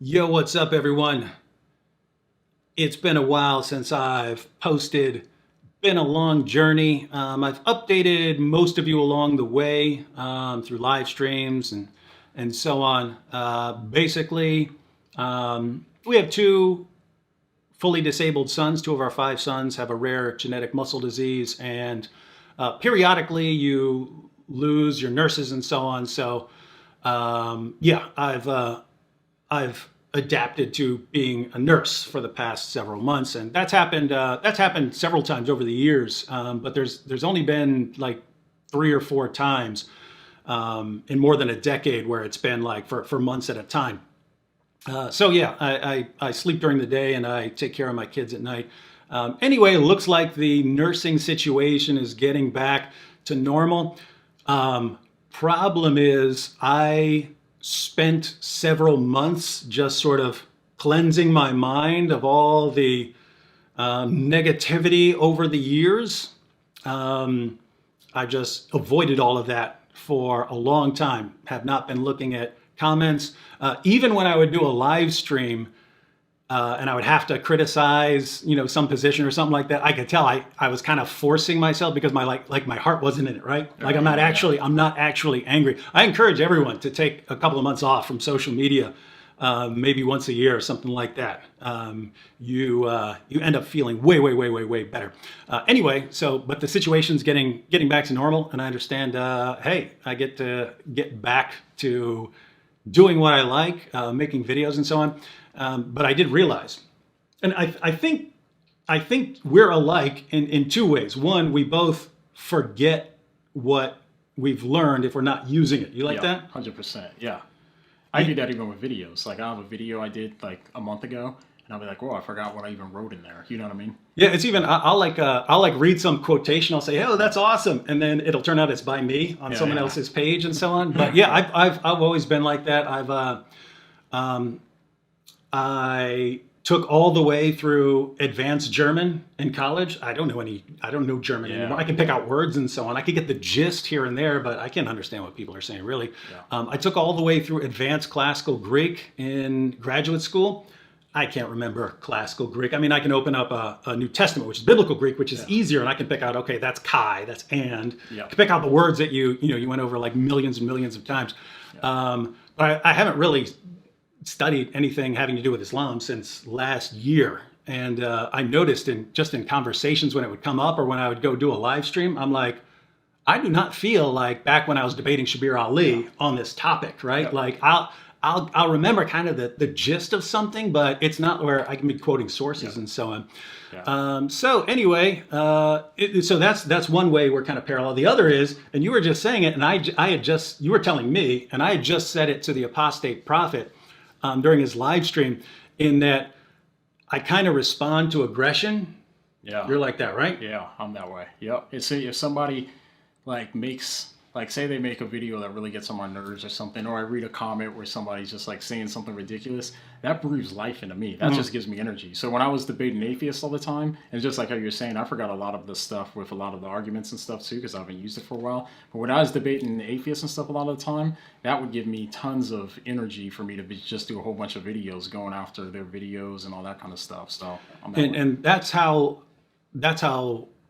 Yo, what's up, everyone? It's been a while since I've posted. Been a long journey. I've updated most of you along the way through live streams and so on. Basically, we have two fully disabled sons. Two of our five sons have a rare genetic muscle disease, and periodically you lose your nurses and so on. So, yeah, I've adapted to being a nurse for the past several months, and that's happened. That's happened several times over the years, but there's only been like 3 or 4 times in more than a decade where it's been like for months at a time. So yeah, I sleep during the day and I take care of my kids at night. Anyway, it looks like the nursing situation is getting back to normal. Problem is, I spent several months just sort of cleansing my mind of all the negativity over the years. I just avoided all of that for a long time, have not been looking at comments. Even when I would do a live stream and I would have to criticize, some position or something like that, I could tell I was kind of forcing myself because my my heart wasn't in it, right? Like I'm not actually angry. I encourage everyone to take a couple of months off from social media, maybe once a year or something like that. You end up feeling way better. Anyway, but the situation's getting back to normal, and I understand. Hey, I get to get back to doing what I like, making videos and so on. But I did realize, and I think we're alike in two ways. One, we both forget what we've learned if we're not using it. You like that? 100%. Yeah. I do that even with videos. Like I have a video I did like a month ago, and I'll be like, "Whoa, I forgot what I even wrote in there." You know what I mean? Yeah, it's even I'll read some quotation. I'll say, "Oh, that's awesome," and then it'll turn out it's by me on someone else's page and so on. But yeah, I've always been like that. I took all the way through advanced German in college. I don't know German anymore. I can pick out words and so on. I could get the gist here and there, but I can't understand what people are saying, really. Yeah. I took all the way through advanced classical Greek in graduate school. I can't remember classical Greek. I mean, I can open up a New Testament, which is biblical Greek, which is easier, and I can pick out, okay, that's kai, that's and. Yeah. I can pick out the words that you went over like millions and millions of times. Yeah. But I haven't really studied anything having to do with Islam since last year. And I noticed in conversations when it would come up or when I would go do a live stream, I'm like, I do not feel like back when I was debating Shabir Ali on this topic, right? Yeah. Like I'll remember kind of the gist of something, but it's not where I can be quoting sources and so on. Yeah. So anyway, so that's one way we're kind of parallel. The other is, and you were just saying it, and you were telling me, and I had just said it to the apostate prophet during his live stream, in that I kind of respond to aggression. Yeah. You're like that, right? Yeah, I'm that way. Yep. If somebody say they make a video that really gets on my nerves or something, or I read a comment where somebody's just like saying something ridiculous, that breathes life into me. That just gives me energy. So when I was debating atheists all the time, and just like how you're saying, I forgot a lot of the stuff with a lot of the arguments and stuff too, because I haven't used it for a while. But when I was debating atheists and stuff a lot of the time, that would give me tons of energy for me to just do a whole bunch of videos going after their videos and all that kind of stuff. So and that's how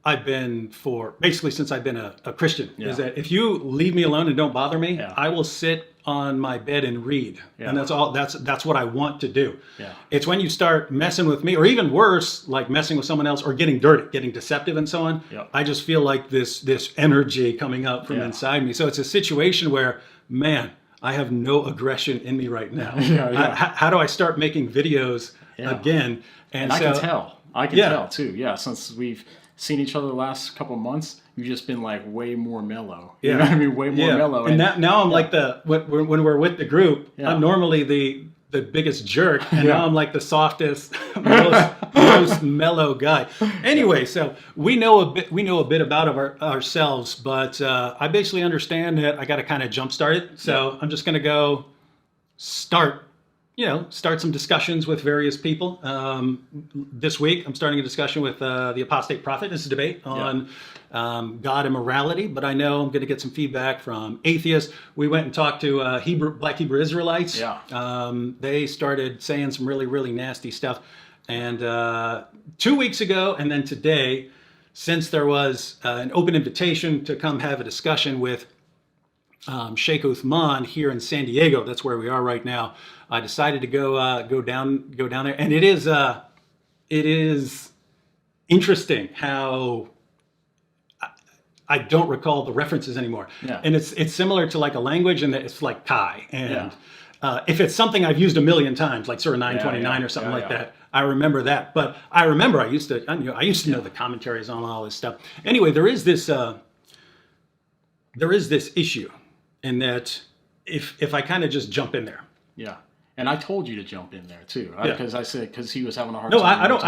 I've been for basically since I've been a Christian. Yeah. Is that if you leave me alone and don't bother me, I will sit on my bed and read. Yeah. And that's all. That's what I want to do. Yeah. It's when you start messing with me, or even worse, like messing with someone else, or getting dirty, getting deceptive, and so on. Yeah. I just feel like this energy coming up from inside me. So it's a situation where, man, I have no aggression in me right now. How do I start making videos again? And I can tell. I can tell too. Yeah, since we've seen each other the last couple of months, you've just been like way more mellow. You know what I mean? Way more mellow. And now I'm like when we're with the group, I'm normally the biggest jerk, and now I'm like the softest, most mellow guy. Anyway, so we know a bit about ourselves, but I basically understand that I got to kind of jumpstart it. So I'm just going to go start start some discussions with various people. This week, I'm starting a discussion with the apostate prophet. This is a debate on God and morality, but I know I'm going to get some feedback from atheists. We went and talked to Black Hebrew Israelites. They started saying some really, really nasty stuff. And 2 weeks ago, and then today, since there was an open invitation to come have a discussion with Shaykh Uthman here in San Diego, that's where we are right now, I decided to go down there, and it is interesting how I don't recall the references anymore. And it's similar to like a language, and it's like Kai, and if it's something I've used a million times, like Surah 929 or something like that, I remember that. But I remember I used to know the commentaries on all this stuff. Anyway, there is this issue in that if I kind of just jump in there. And I told you to jump in there too, because I said because he was having a hard time. No,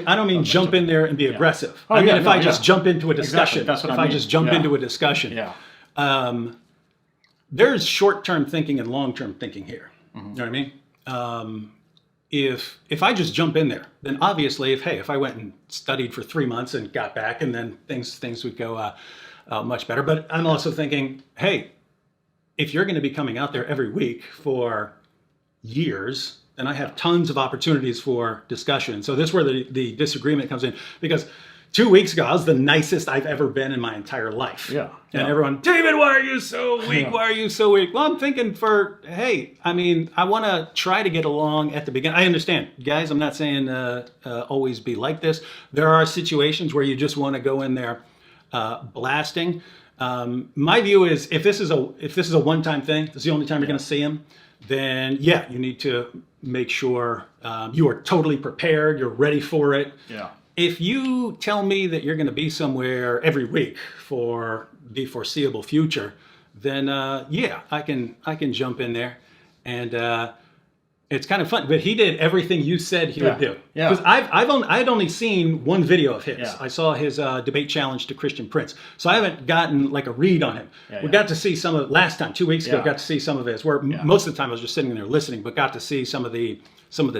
I don't mean jump in there and be aggressive. I mean if I just jump into a discussion. Exactly. That's what I mean. If I just jump into a discussion. There's short-term thinking and long-term thinking here. You know what I mean? If I just jump in there, then obviously if I went and studied for 3 months and got back, and then things would go much better. But I'm also thinking, hey, if you're going to be coming out there every week for years, then I have tons of opportunities for discussion. So this is where the disagreement comes in, because 2 weeks ago, I was the nicest I've ever been in my entire life. And everyone, David, why are you so weak? Why are you so weak? Well, I'm thinking hey, I mean, I want to try to get along at the beginning. I understand, guys, I'm not saying always be like this. There are situations where you just want to go in there blasting. My view is if this is a one-time thing, this is the only time you're going to see him, then you need to make sure you are totally prepared, you're ready for it. If you tell me that you're going to be somewhere every week for the foreseeable future, then I can jump in there, and it's kind of fun. But he did everything you said he would do. Because I'd only seen one video of his. I saw his debate challenge to Christian Prince, so I haven't gotten like a read on him. We got to see some of last time 2 weeks ago. Got to see some of his. Where most of the time I was just sitting there listening, but got to see some of the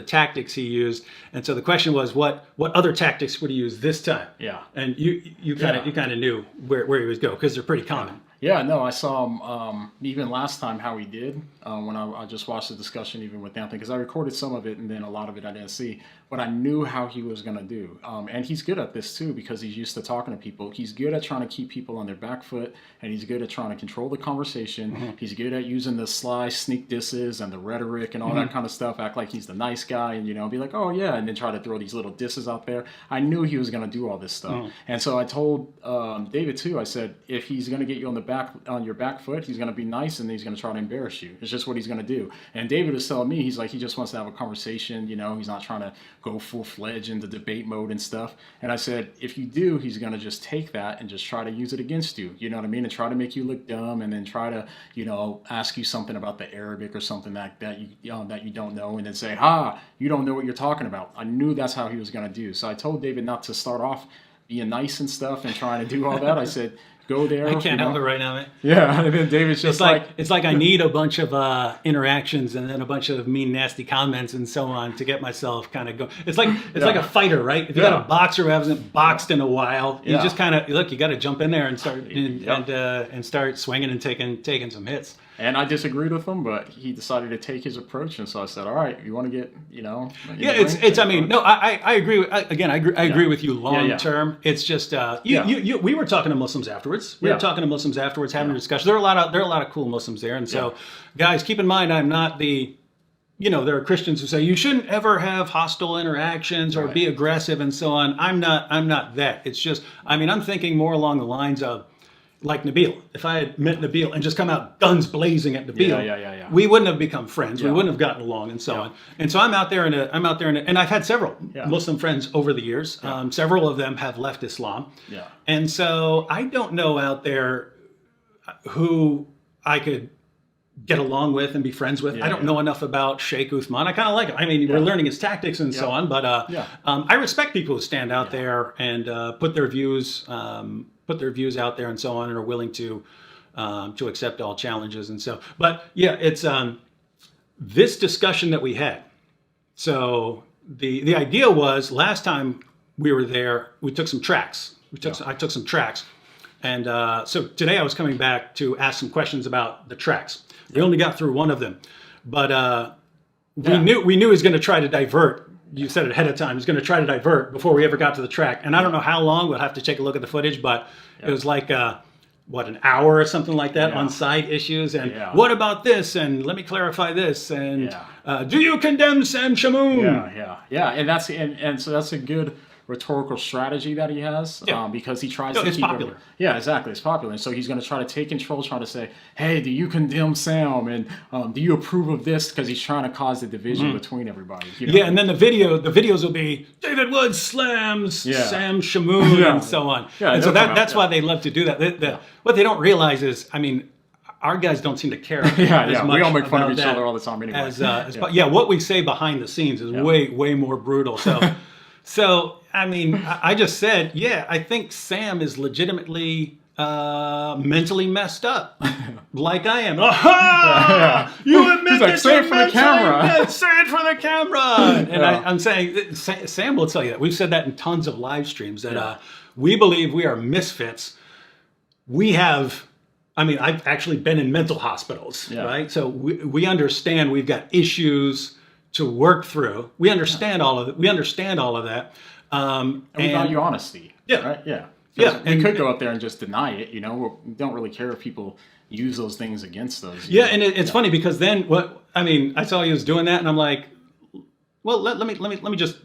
tactics he used. And so the question was, what other tactics would he use this time? And you kind of knew where he was go, because they're pretty common. No, I saw him even last time how he did when I just watched the discussion even with Anthony, because I recorded some of it and then a lot of it I didn't see, but I knew how he was going to do. And he's good at this too, because he's used to talking to people. He's good at trying to keep people on their back foot, and he's good at trying to control the conversation. He's good at using the sly sneak disses and the rhetoric and all that kind of stuff, act like he's the nice guy and, be like, oh yeah, and then try to throw these little disses out there. I knew he was going to do all this stuff. And so I told David too, I said, if he's going to get you on your back foot, he's going to be nice, and he's going to try to embarrass you. It's just what he's going to do. And David was telling me, he's like, he just wants to have a conversation, he's not trying to go full-fledged into debate mode and stuff. And I said, if you do, he's going to just take that and just try to use it against you, you know what I mean, and try to make you look dumb, and then try to, ask you something about the Arabic or something that you don't know, and then say, you don't know what you're talking about. I knew that's how he was going to do. So I told David not to start off being nice and stuff and trying to do all that. I said, go there. I can't help it right now, man. And then David's just it's like I need a bunch of interactions and then a bunch of mean, nasty comments and so on to get myself kind of go. It's like a fighter, right? If you got a boxer who hasn't boxed in a while, you just kind of you got to jump in there and start and start swinging and taking some hits. And I disagreed with him, but he decided to take his approach, and so I said, "All right, you want to get, it's. I mean, no, I agree. I agree with you long term. It's just we were talking to Muslims afterwards. We were talking to Muslims afterwards, having a discussion. There are a lot of cool Muslims there, and so guys, keep in mind, I'm not the. There are Christians who say you shouldn't ever have hostile interactions or be aggressive and so on. I'm not that. It's just, I'm thinking more along the lines of, like Nabil. If I had met Nabil and just come out guns blazing at Nabil, we wouldn't have become friends. We wouldn't have gotten along and so on. And so I'm out there and I've had several Muslim friends over the years. Several of them have left Islam. And so I don't know out there who I could get along with and be friends with. I don't know enough about Shaykh Uthman. I kind of like him. We're learning his tactics and so on, but I respect people who stand out there and put their views out there and so on, and are willing to accept all challenges and so. But it's this discussion that we had. So the idea was last time we were there, we took some tracks. I took some tracks. And so today I was coming back to ask some questions about the tracks. We only got through one of them, but we knew he was going to try to divert. You said it ahead of time. He was going to try to divert before we ever got to the track. And I don't know how long. We'll have to take a look at the footage, but it was like an hour or something like that on side issues. And what about this? And let me clarify this. And do you condemn Sam Shamoon? Yeah. And so that's a good rhetorical strategy that he has because he tries to it's keep popular. Exactly. It's popular. And so he's going to try to take control, trying to say, hey, do you condemn Sam? And do you approve of this? Because he's trying to cause the division between everybody. You know? Yeah, and then the videos will be David Woods slams Sam Shamoon and so on. And so that's why they love to do that. What they don't realize is, I mean, our guys don't seem to care as much. We all make fun of each that other all the time anyway. What we say behind the scenes is way more brutal. So I mean, I just said, I think Sam is legitimately mentally messed up, like I am. Aha! You admit He's like, say it for the camera. Say it for the camera. And I'm saying, Sam will tell you that. We've said that in tons of live streams, that we believe we are misfits. We have, I mean, I've actually been in mental hospitals, right? So we understand we've got issues to work through. We understand all of it. We understand all of that. And we value honesty. Right? We could go out there and just deny it. You know, we don't really care if people use those things against us. And it's funny because then I saw he was doing that, and I'm like, well, let me just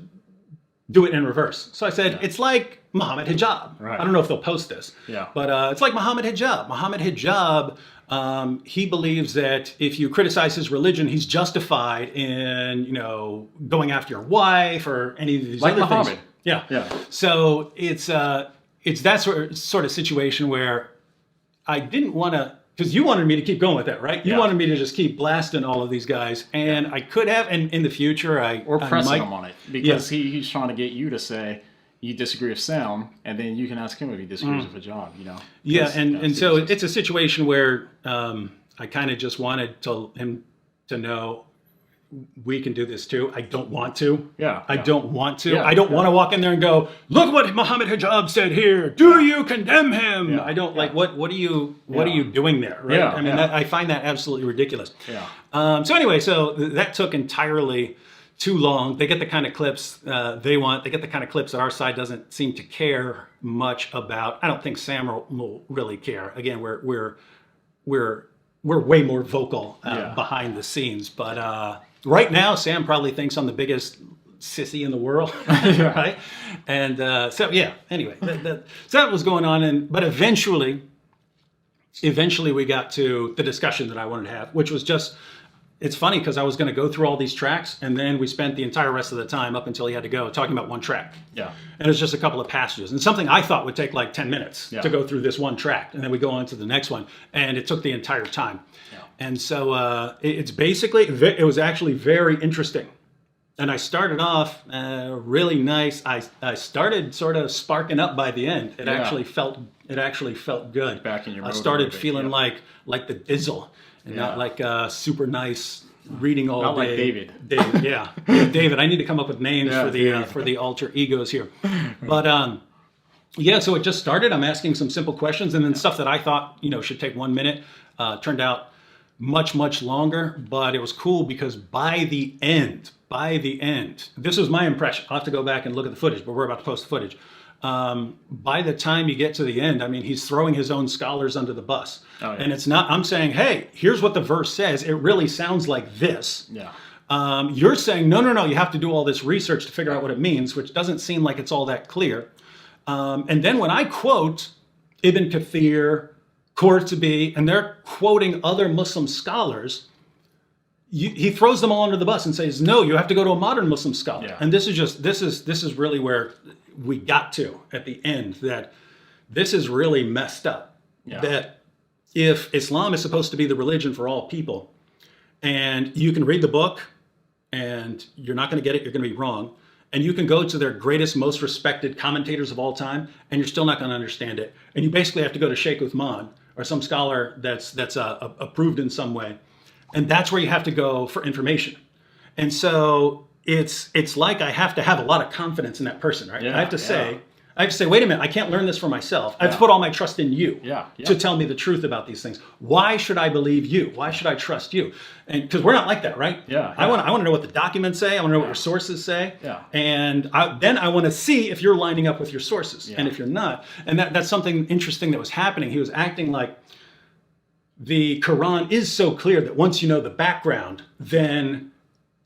do it in reverse. So I said, it's like Muhammad Hijab. Right. I don't know if they'll post this. But it's like Muhammad Hijab. Muhammad Hijab. He believes that if you criticize his religion, he's justified in, going after your wife or any of these other Muhammad. things. Yeah. So it's that sort of situation where I didn't want to, because you wanted me to keep going with that, right? You wanted me to just keep blasting all of these guys, and I could have, and in the future, or pressing him on it, because he's trying to get you to say you disagree with Sam, and then you can ask him if he disagrees with a job, and so it's a situation where I kind of just wanted him to know we can do this too. I don't want to. I don't want to. I don't want to walk in there and go, look what Muhammad Hijab said here. Do you condemn him? I don't like what are you doing there? Right? I mean, I find that absolutely ridiculous. So anyway, so that took entirely too long. They get the kind of clips they want. They get the kind of clips that our side doesn't seem to care much about. I don't think Sam will really care. Again, we're way more vocal behind the scenes, but right now Sam probably thinks I'm the biggest sissy in the world, right? And anyway, so that was going on, but eventually we got to the discussion that I wanted to have, which was just. It's funny because I was going to go through all these tracks, and then we spent the entire rest of the time up until he had to go talking about one track. And it was just a couple of passages, and something I thought would take like 10 minutes to go through this one track, and then we go on to the next one, and it took the entire time. And so it's basically, it was actually very interesting. And I started off really nice. I started sort of sparking up by the end. It actually felt good. Back in your I started feeling like the Dizzle. And not like super nice reading all not day. Like David. David. I need to come up with names for the alter egos here. But so it just started. I'm asking some simple questions, and then stuff that I thought should take 1 minute turned out much longer. But it was cool because by the end, this was my impression. I'll have to go back and look at the footage, but we're about to post the footage. By the time you get to the end, I mean, he's throwing his own scholars under the bus. And it's not, I'm saying, hey, here's what the verse says. It really sounds like this. You're saying, no, you have to do all this research to figure out what it means, which doesn't seem like it's all that clear. And then when I quote Ibn Kathir, Qurtubi, and they're quoting other Muslim scholars, he throws them all under the bus and says, no, you have to go to a modern Muslim scholar. And this is really where we got to at the end, that this is really messed up. That if Islam is supposed to be the religion for all people, and you can read the book and you're not going to get it, you're going to be wrong, and you can go to their greatest, most respected commentators of all time, and you're still not going to understand it, and you basically have to go to Shaykh Uthman or some scholar that's approved in some way, and that's where you have to go for information. And so it's like I have to have a lot of confidence in that person, right? Yeah, I have to say, wait a minute, I can't learn this for myself. I have to put all my trust in you to tell me the truth about these things. Why should I believe you? Why should I trust you? And because we're not like that, right? I want to know what the documents say. I want to know what your sources say. And then I want to see if you're lining up with your sources, and if you're not. And that's something interesting that was happening. He was acting like the Quran is so clear that once you know the background, then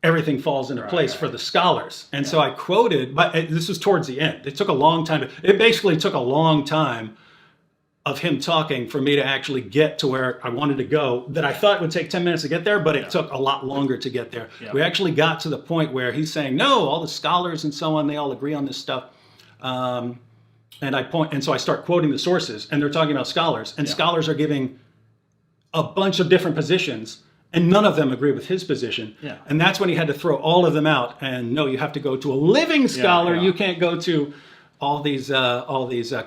everything falls into place for the scholars. And so I quoted, but this was towards the end. It took a long time. It basically took a long time of him talking for me to actually get to where I wanted to go, that I thought it would take 10 minutes to get there, but it took a lot longer to get there. We actually got to the point where he's saying, no, all the scholars and so on, they all agree on this stuff. And so I start quoting the sources, and they're talking about scholars, and scholars are giving a bunch of different positions, and none of them agree with his position. And that's when he had to throw all of them out. And no, you have to go to a living scholar. You can't go to all these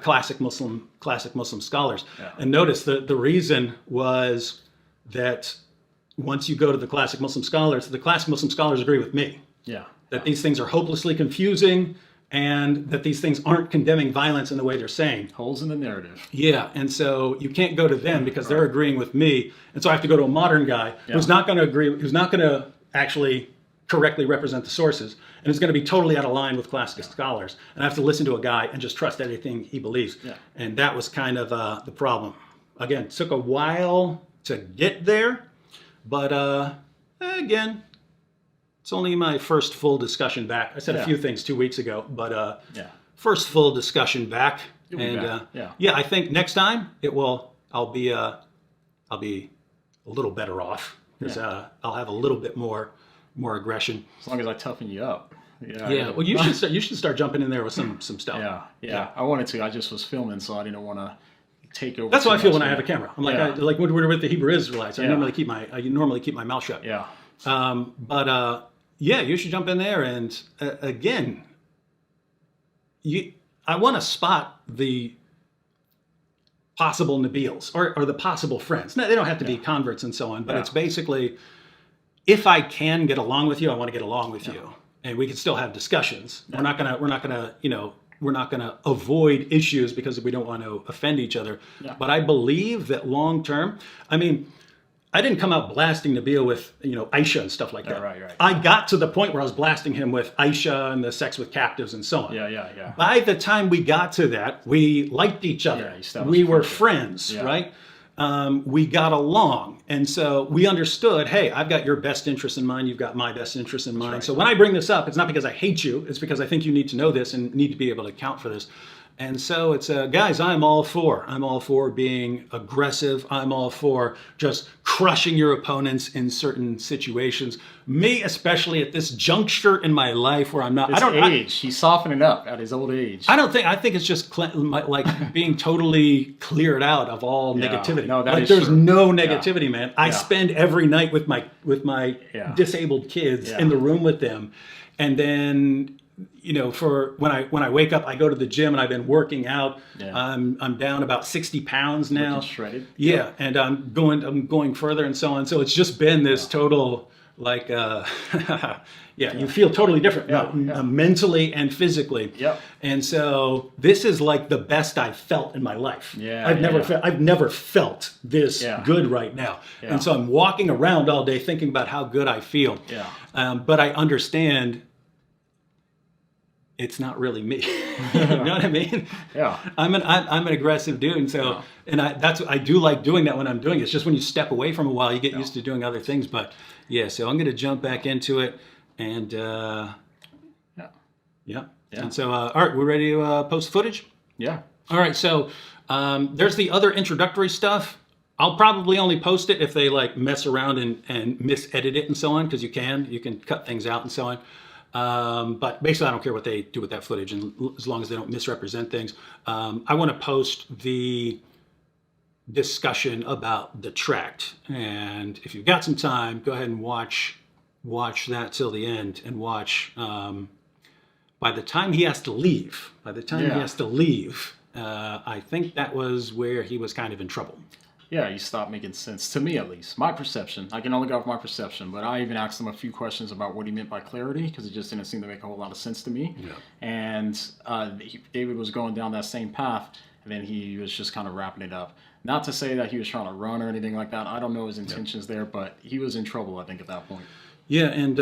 classic Muslim scholars. And notice the reason was that once you go to the classic Muslim scholars agree with me. That these things are hopelessly confusing, and that these things aren't condemning violence in the way they're saying. Holes in the narrative. And so you can't go to them because they're agreeing with me. And so I have to go to a modern guy who's not going to agree, who's not going to actually correctly represent the sources, and is going to be totally out of line with classic scholars. And I have to listen to a guy and just trust anything he believes. And that was kind of the problem. Again, it took a while to get there, but again, it's only my first full discussion back. I said a few things 2 weeks ago, but first full discussion back. I think next time I'll be a little better off, because I'll have a little bit more aggression. As long as I toughen you up. Well, you should start jumping in there with some stuff. I wanted to. I just was filming, so I didn't want to take over. That's how I feel when I have a camera. I'm like when we're with the Hebrew Israelites. I normally keep my mouth shut. You should jump in there, and again, I want to spot the possible Nabils or the possible friends. No, they don't have to be converts and so on, but it's basically, if I can get along with you, I want to get along with you, and we can still have discussions. We're not gonna avoid issues because we don't want to offend each other. But I believe that long term, I didn't come out blasting Nabil with, Aisha and stuff like that. I got to the point where I was blasting him with Aisha and the sex with captives and so on. By the time we got to that, we liked each other. We were friends, right? We got along. And so we understood, hey, I've got your best interest in mind. You've got my best interest in mind. So when I bring this up, it's not because I hate you. It's because I think you need to know this and need to be able to account for this. And so it's, guys, I'm all for being aggressive. I'm all for just crushing your opponents in certain situations. Me, especially at this juncture in my life where I'm not. He's softening up at his old age. I think it's just like being totally cleared out of all negativity. No, there's no negativity, man. I spend every night with my disabled kids in the room with them, and then, for when I wake up, I go to the gym, and I've been working out. I'm down about 60 pounds now. Looking shredded. And I'm going further and so on. So it's just been this total you feel totally different mentally and physically. And so this is like the best I've felt in my life. I've never felt this good right now. And so I'm walking around all day thinking about how good I feel. But I understand it's not really me. You know what I mean? I'm an aggressive dude, and so I do like doing that when I'm doing it. It's just when you step away from a while, you get used to doing other things. But so I'm going to jump back into it, and And so all right, we're ready to post footage. All right, so there's the other introductory stuff. I'll probably only post it if they mess around and misedit it and so on, because you can cut things out and so on. But basically, I don't care what they do with that footage, and as long as they don't misrepresent things. I want to post the discussion about the tract, and if you've got some time, go ahead and watch that till the end, and watch. By the time he has to leave, I think that was where he was kind of in trouble. yeah, you stop making sense to me, at least my perception. I can only go off my perception, but I even asked him a few questions about what he meant by clarity because it just didn't seem to make a whole lot of sense to me. Yeah. And David was going down that same path, and then he was just kind of wrapping it up. Not to say that he was trying to run or anything like that. I don't know his intentions there, but he was in trouble, I think, at that point. Yeah, and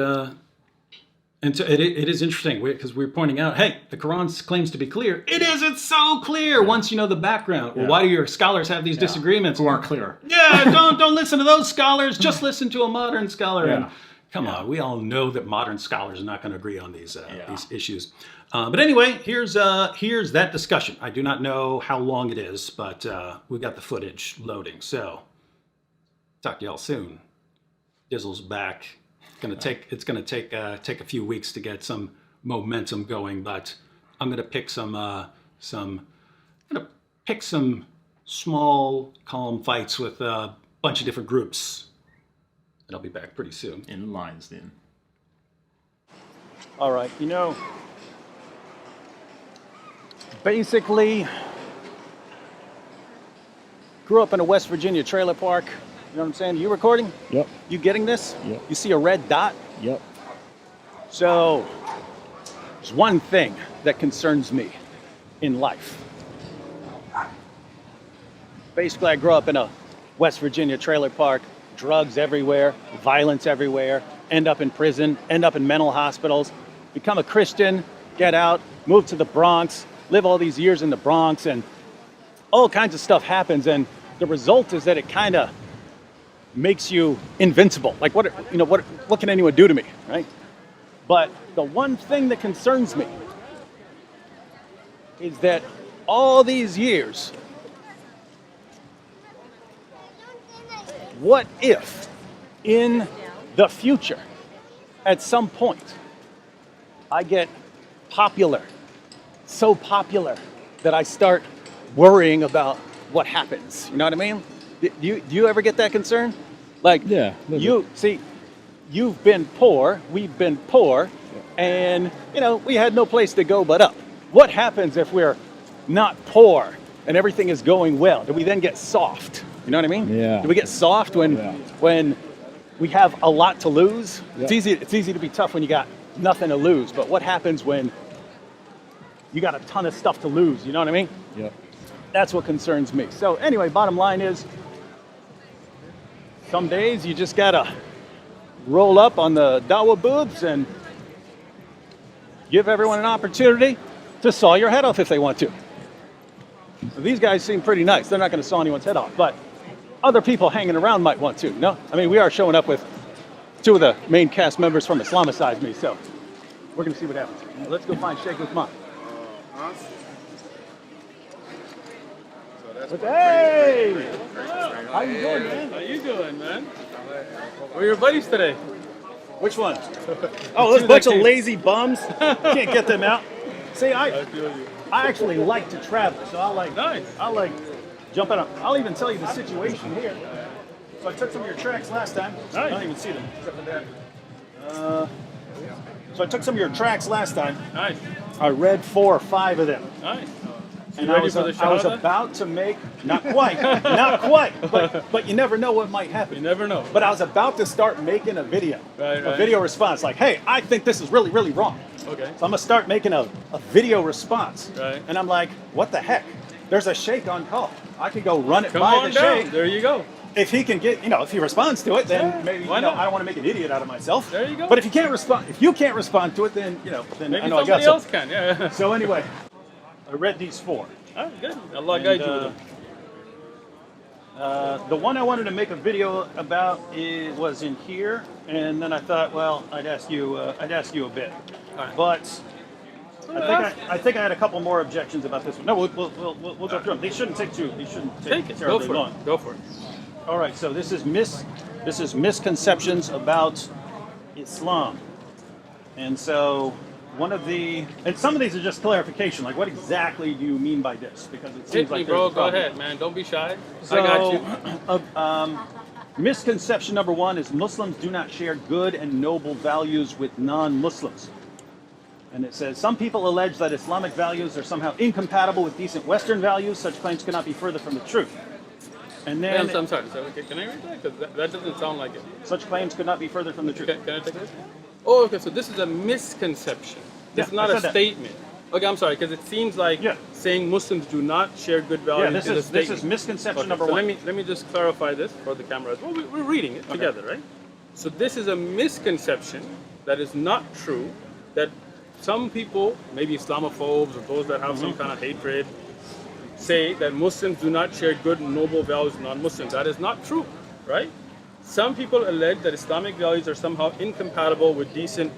so it is interesting because we're pointing out, hey, the Quran claims to be clear. It isn't so clear once you know the background. Well, why do your scholars have these disagreements? Who aren't clear. Yeah, don't listen to those scholars. Just listen to a modern scholar. Yeah. And come on, we all know that modern scholars are not going to agree on these issues. But anyway, here's that discussion. I do not know how long it is, but we got the footage loading. So talk to y'all soon. Dizzle's back. It's gonna take a few weeks to get some momentum going, but I'm gonna pick some small, calm fights with a bunch of different groups. And I'll be back pretty soon. In the lion's den. All right, basically, grew up in a West Virginia trailer park. You know what I'm saying? You recording? Yep. You getting this? Yep. You see a red dot? Yep. So, there's one thing that concerns me in life. Basically, I grew up in a West Virginia trailer park, drugs everywhere, violence everywhere, end up in prison, end up in mental hospitals, become a Christian, get out, move to the Bronx, live all these years in the Bronx, and all kinds of stuff happens, and the result is that it kind of makes you invincible. Like what can anyone do to me, right? But the one thing that concerns me is that all these years, what if in the future, at some point, I get popular, so popular that I start worrying about what happens? You know what I mean? Do you ever get that concern? Like, you've been poor, we've been poor, and, we had no place to go but up. What happens if we're not poor and everything is going well? Do we then get soft? You know what I mean? Yeah. Do we get soft when we have a lot to lose? Yeah. It's easy to be tough when you got nothing to lose, but what happens when you got a ton of stuff to lose? You know what I mean? Yeah. That's what concerns me. So anyway, bottom line is, some days you just gotta roll up on the dawah booths and give everyone an opportunity to saw your head off if they want to. So these guys seem pretty nice. They're not gonna saw anyone's head off, but other people hanging around might want to, no? I mean, we are showing up with two of the main cast members from Islamicize Me, so we're gonna see what happens. Now, let's go find Shaykh Uthman. Hey! How you doing, man? How you doing, man? Where are your buddies today? Which one? Oh, there's a bunch of lazy bums. Can't get them out. See, I actually like to travel, so I like jumping up. I'll even tell you the situation here. So I took some of your tracks last time. Nice. I don't even see them. Except for that. So I took some of your tracks last time. Nice. I read 4 or 5 of them. Nice. And I was about to make, not quite, but you never know what might happen. You never know. But I was about to start making a video, Right. video response, like, hey, I think this is really, really wrong. Okay. So I'm gonna start making a video response. Right. And I'm like, what the heck? There's a sheikh on call. I could go run it Come by on the down. sheikh. There you go. If he can get, if he responds to it, then maybe, why not? I don't want to make an idiot out of myself. There you go. But if you can't respond to it, then, then Maybe I know I got somebody else something. can. Yeah. So anyway, I read these 4. Oh, good. Allah guide you with them. The one I wanted to make a video about was in here, and then I thought, well, I'd ask you a bit. Right. But I think I had a couple more objections about this one. No, we'll go through them. They shouldn't take Take it. Go terribly for long. it. Go for it. All right, so this is misconceptions about Islam, and so and some of these are just clarification, like what exactly do you mean by this? Because it seems Hit me, like bro. there's a Go problem. ahead, man. Don't be shy. So, I got you. Misconception number 1 is Muslims do not share good and noble values with non-Muslims. And it says, some people allege that Islamic values are somehow incompatible with decent Western values. Such claims cannot be further from the truth. And Hey, then I'm sorry. So, okay, can I read that? Because that doesn't sound like it. such claims could not be further from the truth. Can I take this? Oh, okay. So this is a misconception. This is Yeah, not I a said that. statement. Okay, I'm sorry, because it seems like Yeah. saying Muslims do not share good values Yeah, is a this statement. is misconception Okay, number so one. let me just clarify this for the cameras. Well, we're reading it together, right? So this is a misconception that is not true. That some people, maybe Islamophobes or those that have some kind of hatred, say that Muslims do not share good and noble values with non-Muslims. That is not true, right? Some people allege that Islamic values are somehow incompatible with decent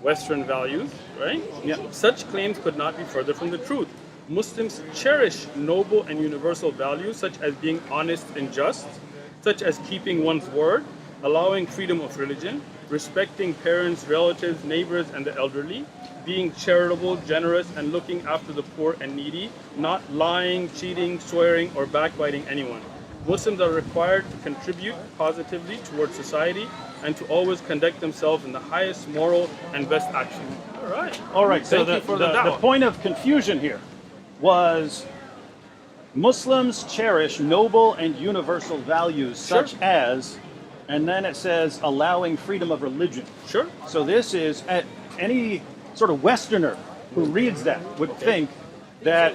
Western values, right? Yeah. Such claims could not be further from the truth. Muslims cherish noble and universal values such as being honest and just, such as keeping one's word, allowing freedom of religion, respecting parents, relatives, neighbors, and the elderly, being charitable, generous, and looking after the poor and needy, not lying, cheating, swearing, or backbiting anyone. Muslims are required to contribute positively towards society and to always conduct themselves in the highest moral and best action. All right. All right, so Thank you for the dawah. point of confusion here was Muslims cherish noble and universal values Sure. such as, and then it says allowing freedom of religion. Sure. So this is any sort of Westerner who reads that would think that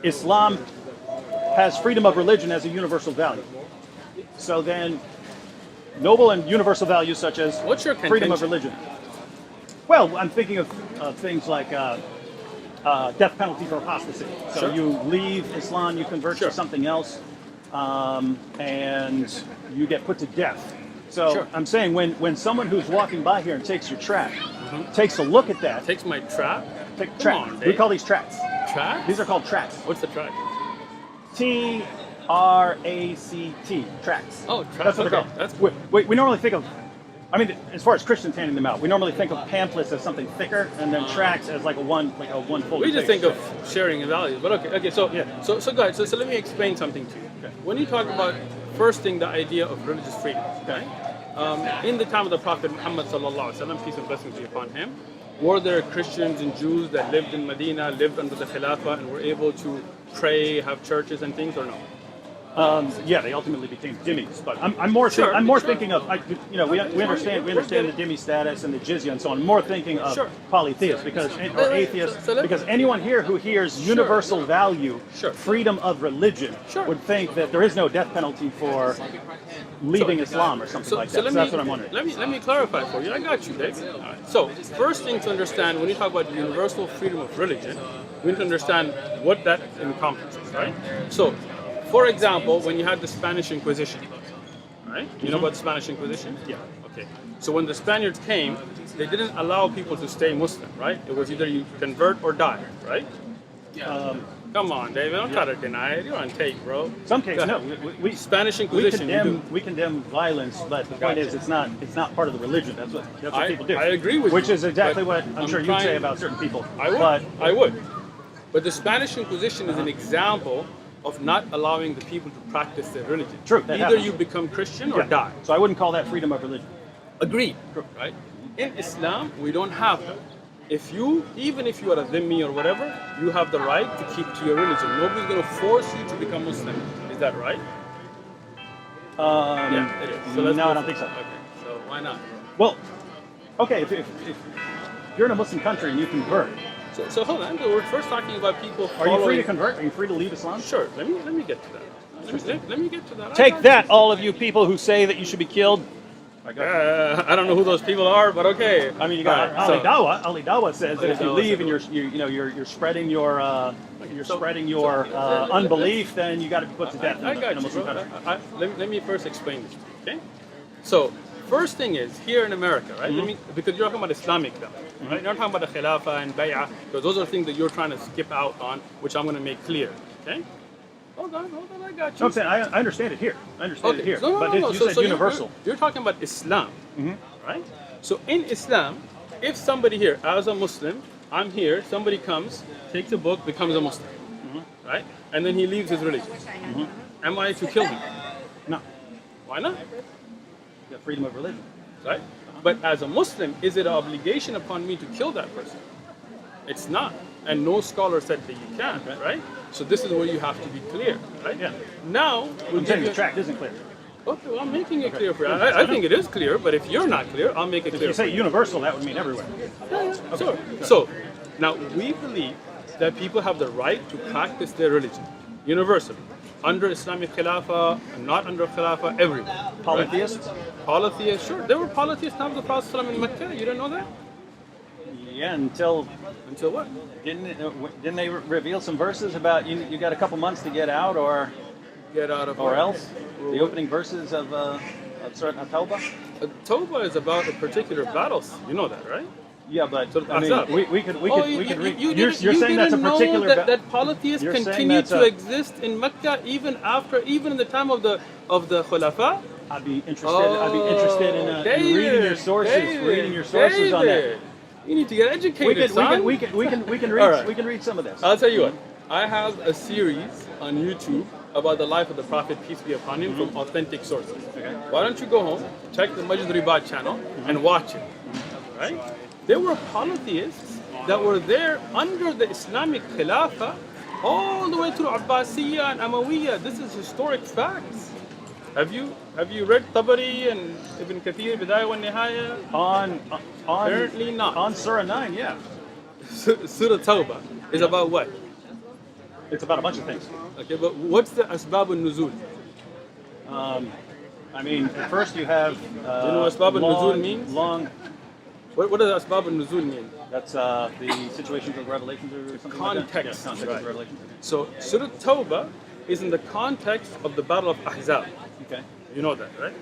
Islam has freedom of religion as a universal value. So then, noble and universal values such as What's your freedom of contention? religion. Well, I'm thinking of things like death penalty for apostasy. So Sure. you leave Islam, you convert Sure. to something else, and you get put to death. So Sure. I'm saying when someone who's walking by here and takes your track, takes a look at that, Takes my trap. take Come track. on, We Dave. call these tracks. Track? These are called tracks. What's the track? TRACT, tracks. Oh, tracks, That's what they're okay, called. that's We normally think of, I mean, as far as Christians handing them out, we normally think of pamphlets as something thicker, and then tracks as like a one folded. We just think of sharing values, but okay. So Yeah. so go ahead. So let me explain something to you. Okay. When you talk about first thing, the idea of religious freedom, okay? In the time of the Prophet Muhammad sallallahu alaihi wasallam, peace and blessings be upon him, were there Christians and Jews that lived in Medina, lived under the Khilafah, and were able to pray, have churches and things, or no? Yeah, they ultimately became dhimmis, but I'm more Sure, I'm more sure. thinking of we understand the dhimmi status and the jizya and so on. I'm more thinking of Sure. polytheists or atheists so let- because anyone here who hears universal value, Sure. freedom of religion, Sure. would think that there is no death penalty for leaving Islam or something like that. So that's what I'm wondering. Let me clarify for you. I got you, Dave. So, first thing to understand when you talk about universal freedom of religion, we need to understand what that encompasses, right? So, for example, when you had the Spanish Inquisition, right? You know about the Spanish Inquisition? Yeah. Okay. So when the Spaniards came, they didn't allow people to stay Muslim, right? It was either you convert or die, right? Come on, David. Don't try to deny it. You're on tape, bro. Some cases, Go no. ahead. We Spanish Inquisition. we condemn violence, but the point is, it's not part of the religion. That's what people do. I agree with which you, is exactly but what I'm I'm sure you'd trying- say about certain people. I would. But I would. But the Spanish Inquisition is an example of not allowing the people to practice their religion. True, that Either happens. you become Christian or yeah. die. So I wouldn't call that freedom of religion. Agreed. Right? In Islam, we don't have that. Even if you are a dhimmi or whatever, you have the right to keep to your religion. Nobody's going to force you to become Muslim. Is that right? Yeah, it is. So let's no, go I don't for think so. it. Okay, so why not? Well, okay, if you're in a Muslim country and you convert, So hold on. We're first talking about people are you free following- to convert? Are you free to leave Islam? Sure. Let me get to that. Let me get to that. I Take got that, all of you people who say that you should be killed. I don't know who those people are, but okay. I mean, you got All right, Ali Dawah says that if you Dawah leave says and you're spreading your unbelief, then you got to be put to death I in a got you, Muslim bro. country. Let me first explain this to you, okay? So, first thing is, here in America, right? Because you're talking about Islamic values, right? You're not talking about the Khilafah and Bay'ah, because those are things that you're trying to skip out on, which I'm going to make clear, okay? Hold on, I got you. No, I'm saying I understand it here. I understand it here. So, but no. you So said you're- universal. You're talking about Islam, right? So in Islam, if somebody here, as a Muslim, I'm here, somebody comes, takes a book, becomes a Muslim, right? And then he leaves his religion. Am I to kill him? No, Why not? you got freedom of religion. Right? But as a Muslim, is it an obligation upon me to kill that person? It's not. and no scholar said that you can, right? So this is where you have to be clear, right? Yeah. Now, we'll I'm give saying you... the tract isn't clear. Okay, well, I'm making it clear for you. I think it is clear, but if you're not clear, I'll make it If clear you for say you. universal, that would mean everywhere. Sure. So, now we believe that people have the right to practice their religion universally, under Islamic Khilafah, not under Khilafah, everywhere. Polytheists? Polytheists, sure. There were polytheists times of the Prophet ﷺ in Mecca. You didn't know that? Yeah, until Until what? didn't they reveal some verses about you got a couple months to get out or Get out of else? The opening verses of Surah At-Tawbah? Tawbah is about a particular battle. You know that, right? Yeah, but So I mean, Ahzab. we could read. You You're didn't saying that's a know particular. that polytheists You're saying continued that's to a- exist in Mecca even in the time of the Khulafa. I'd be interested in reading your sources. On that. David, you need to get educated, son. We can read. All right. We can read some of this. I'll tell you what. I have a series on YouTube about the life of the Prophet, peace be upon him, from authentic sources. Okay. Why don't you go home, check the Majid Ribat channel, and watch it? Right? There were polytheists that were there under the Islamic Khilafah all the way through Abbasiyya and Umayyah. This is historic facts. Have you read Tabari and Ibn Kathir, Bidayah wa Nihaya? On Apparently not. On Surah 9, yeah. Surah Tawbah is about what? It's about a bunch of things. Okay, but what's the Asbab al-Nuzul? I mean, at first you have. Do you know what Asbab al-Nuzul means? What does Asbab al-Nuzul mean? That's the situations of Revelations or something Context, like that. Yeah, context right. of Revelations. So Surah Tawbah is in the context of the Battle of Ahzab. Okay. You know that, right?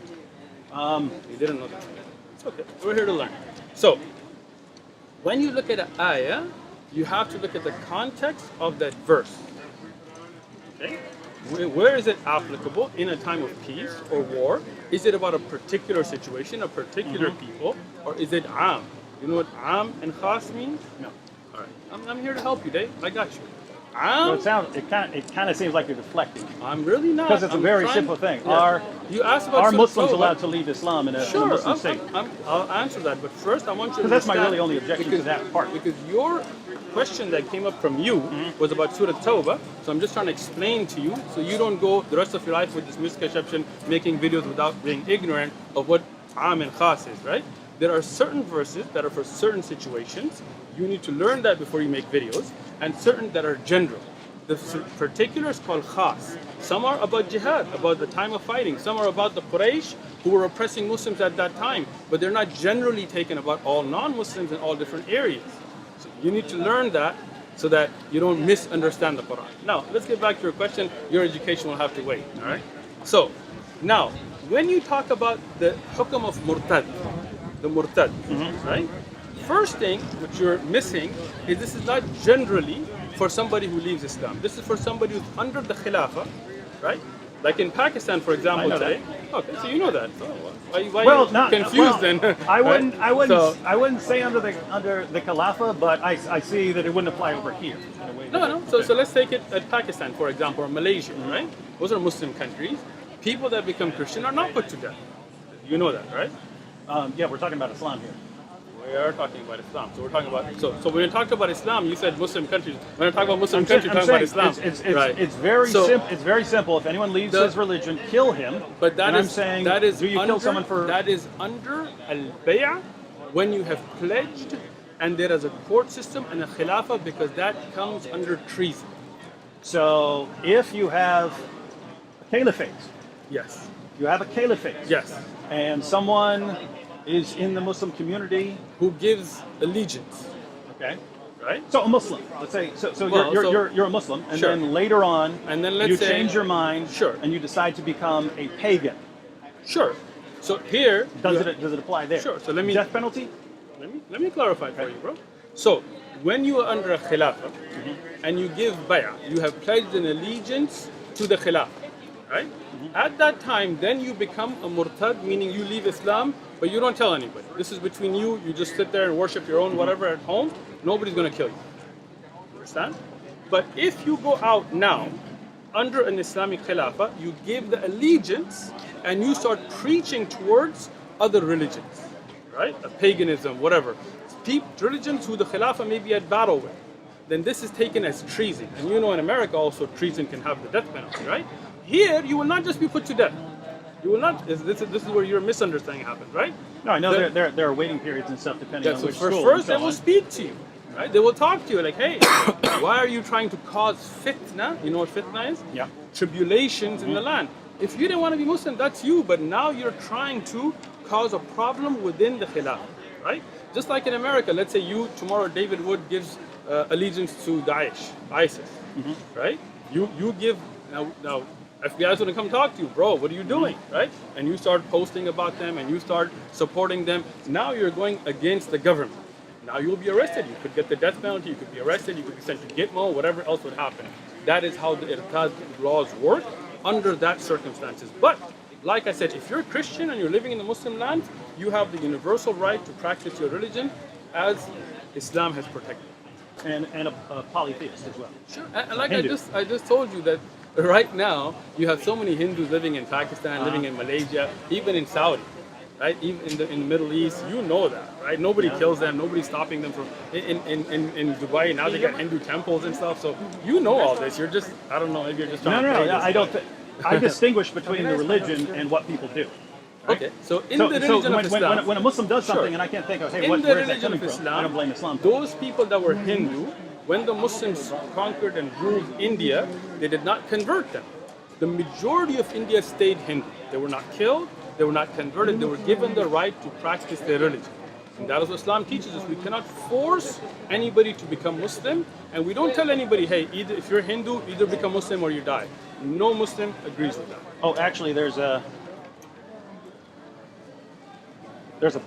You didn't know that. It's okay. We're here to learn. So, when you look at an ayah, you have to look at the context of that verse. Okay? Where is it applicable in a time of peace or war? Is it about a particular situation, a particular people, or is it am? You know what am and khas means? No. All right. I'm here to help you, Dave. I got you. So it kind of seems like you're deflecting. I'm really not. Because it's a very simple thing. Are Muslims allowed to leave Islam in a Muslim state? I'll answer that, but first I want you to Because that's my understand- really only objection to that part. Because your question that came up from you was about Surah Tawbah, so I'm just trying to explain to you so you don't go the rest of your life with this misconception, making videos without being ignorant of what Am and Khas is, right? There are certain verses that are for certain situations. You need to learn that before you make videos, and certain that are general. The particulars called khas. Some are about jihad, about the time of fighting. Some are about the Quraysh who were oppressing Muslims at that time, but they're not generally taken about all non-Muslims in all different areas. So you need to learn that so that you don't misunderstand the Quran. Now, let's get back to your question. Your education will have to wait, all right? So, now, when you talk about the hukm of murtad, the murtad, right? First thing which you're missing is this is not generally for somebody who leaves Islam. This is for somebody who's under the Khilafah, right? Like in Pakistan, for example, today. Okay, so you know that. So why are you confused then? I wouldn't. Right? I wouldn't say under the Khilafah, but I see that it wouldn't apply over here. In a way No. So let's take it at Pakistan, for example, or Malaysia, right? Those are Muslim countries. People that become Christian are not put to death. You know that, right? Yeah, we're talking about Islam here. We are talking about Islam. So we're talking about so when you talked about Islam, you said Muslim countries. When I talk about Muslim countries, you're talking about Islam. It's very simple. It's very simple. If anyone leaves his religion, kill him. But that and is I'm saying, that is do you under, kill someone for that is under al-bay'ah when you have pledged and there is a court system and a khilafah because that comes under treason. So if you have a caliphate, Yes. you have a caliphate, Yes. and someone is in the Muslim community, Who gives allegiance, okay. right? So a Muslim, let's say, Well, you're a Muslim, and Sure. then later on, And then let's you say- change your mind, Sure. and you decide to become a pagan. Sure. So here Does you- it apply there? Sure, so let me- death penalty. Let me clarify for you, bro. So, when you are under a khilafah and you give bay'ah, you have pledged an allegiance to the khilafah, right? At that time, then you become a murtad, meaning you leave Islam, but you don't tell anybody. This is between you. You just sit there and worship your own whatever at home. Nobody's going to kill you. Understand? But if you go out now under an Islamic khilafah, you give the allegiance and you start preaching towards other religions, right? Paganism, whatever. Religions who the khilafah may be at battle with. then this is taken as treason. And you know in America also treason can have the death penalty, right? Here, you will not just be put to death. You will not, this is where your misunderstanding happens, right? No, I know there are waiting periods and stuff depending on So which for school. first, and so they will on. speak to you, right? They will talk to you like, hey, why are you trying to cause fitna? You know what fitna is? Yeah. Tribulations in the land. If you didn't want to be Muslim, that's you, but now you're trying to cause a problem within the Khilafah, right? Just like in America, let's say tomorrow David Wood gives allegiance to Daesh, ISIS, right? You give, now FBI is going to come talk to you, bro, what are you doing, right? And you start posting about them and you start supporting them. Now you're going against the government. Now you'll be arrested. You could get the death penalty, you could be arrested, you could be sent to Gitmo, whatever else would happen. That is how the irtad laws work under that circumstances. But like I said, if you're a Christian and you're living in the Muslim land, you have the universal right to practice your religion as Islam has protected. And a polytheist as well. Sure. And like Hindu. I just told you that right now you have so many Hindus living in Pakistan, living in Malaysia, even in Saudi, right? Even in the Middle East, you know that, right? Nobody kills them, nobody's stopping them from in Dubai now they got Hindu temples and stuff. So you know all this. You're just, I don't know, maybe you're just trying to play this, I don't. I distinguish between the religion and what people do. Okay, so in the religion of Islam, when a Muslim does something Sure. and I can't think of, hey, in the where is that religion coming of from? Islam, I don't blame Islam. for it. those people that were Hindu, when the Muslims conquered and ruled India, they did not convert them. The majority of India stayed Hindu. They were not killed, they were not converted, they were given the right to practice their religion. And that is what Islam teaches us. We cannot force anybody to become Muslim, and we don't tell anybody, hey, either if you're Hindu, either become Muslim or you die. No Muslim agrees with that. Oh, actually, there's a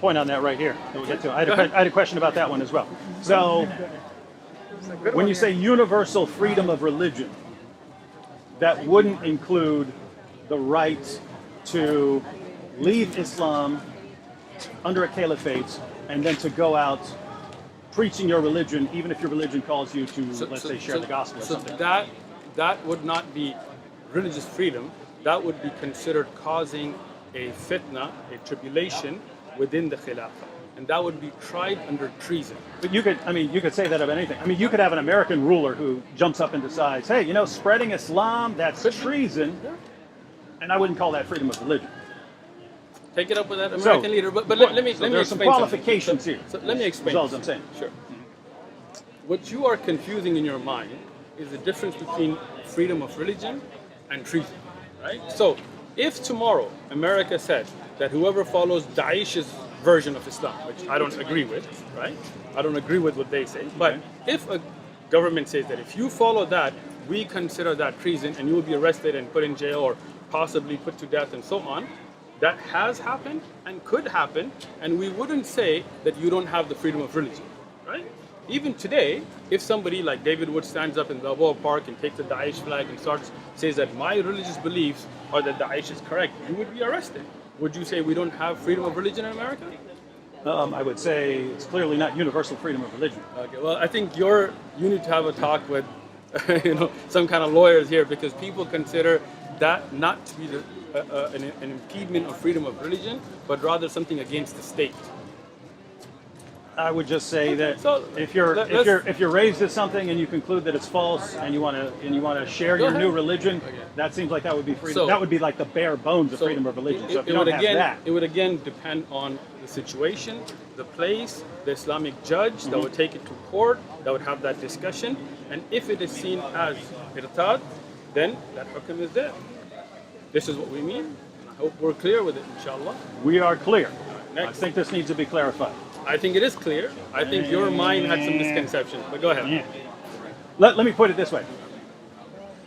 point on that right here that we'll get to. I had a question about that one as well. So, when you say universal freedom of religion, that wouldn't include the right to leave Islam under a caliphate and then to go out preaching your religion, even if your religion calls you to, let's say, share the gospel or something. That would not be religious freedom. That would be considered causing a fitna, a tribulation within the Khilafah. And that would be tried under treason. But you could say that of anything. I mean, you could have an American ruler who jumps up and decides, hey, spreading Islam, that's treason. Yeah. And I wouldn't call that freedom of religion. Take it up with that American leader. But let me there explain are some qualifications something. here. So let me explain. That's all I'm saying. Sure. What you are confusing in your mind is the difference between freedom of religion and treason, right? So if tomorrow America said that whoever follows Daesh's version of Islam, which I don't agree with, right? I don't agree with what they say. But if a government says that if you follow that, we consider that treason and you will be arrested and put in jail or possibly put to death and so on, that has happened and could happen, and we wouldn't say that you don't have the freedom of religion, right? Even today, if somebody like David Wood stands up in Balboa Park and takes the Daesh flag and says that my religious beliefs are that Daesh is correct, you would be arrested. Would you say we don't have freedom of religion in America? I would say it's clearly not universal freedom of religion. Okay, well, I think you need to have a talk with, some kind of lawyers here, because people consider that not to be an impediment of freedom of religion, but rather something against the state. I would just say that So, if you're raised as something and you conclude that it's false and you want to share your new religion, that seems like that would be freedom. So- that would be like the bare bones of So freedom of religion. So if you would don't have that, it would again depend on the situation, the place, the Islamic judge that would take it to court, that would have that discussion, and if it is seen as irtad, then that hukm is there. This is what we mean. I hope we're clear with it, inshallah. we are clear. I Next. think this needs to be clarified. I think it is clear. I think your mind had some misconceptions, but go ahead. Yeah. Let me put it this way.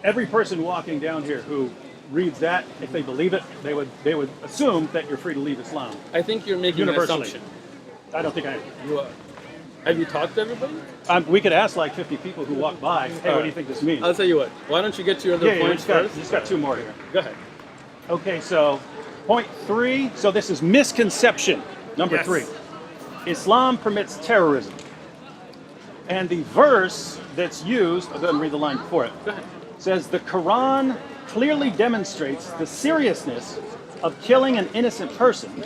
Every person walking down here who reads that, if they believe it, they would assume that you're free to leave Islam. I think you're making an Universally. assumption. I don't think I am. You are. Have you talked to everybody? We could ask like 50 people who walk by, hey, what do you think this means? I'll tell you what. Why don't you get to your other Yeah, we points first? just got two more here. Go ahead. Okay, so point 3. So this is misconception. Number Yes. 3. Islam permits terrorism. And the verse that's used, I'll go ahead and read the line before it, Go ahead. says the Quran clearly demonstrates the seriousness of killing an innocent person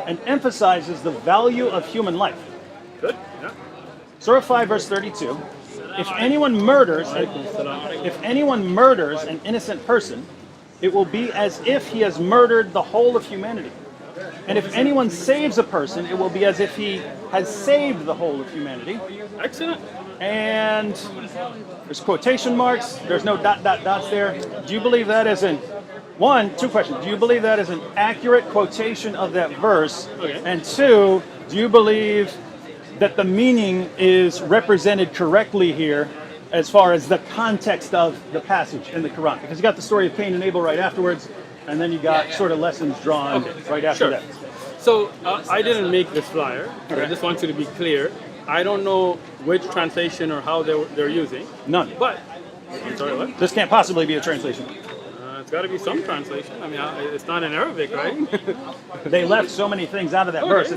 and emphasizes the value of human life. Good. Yeah. Surah 5, verse 32. if anyone murders an innocent person, it will be as if he has murdered the whole of humanity. And if anyone saves a person, it will be as if he has saved the whole of humanity. Excellent. And there's quotation marks. There's no dots there. Do you believe that is two questions. Do you believe that is an accurate quotation of that verse? Okay. And two, do you believe that the meaning is represented correctly here as far as the context of the passage in the Quran? Because you got the story of Cain and Abel right afterwards, and then you got sort of lessons drawn right after that. So I didn't make this flyer. Okay. I just want you to be clear. I don't know which translation or how they're using. None. But, I'm sorry, what? This can't possibly be a translation. It's got to be some translation. I mean, it's not in Arabic, right? They left so many things out of that verse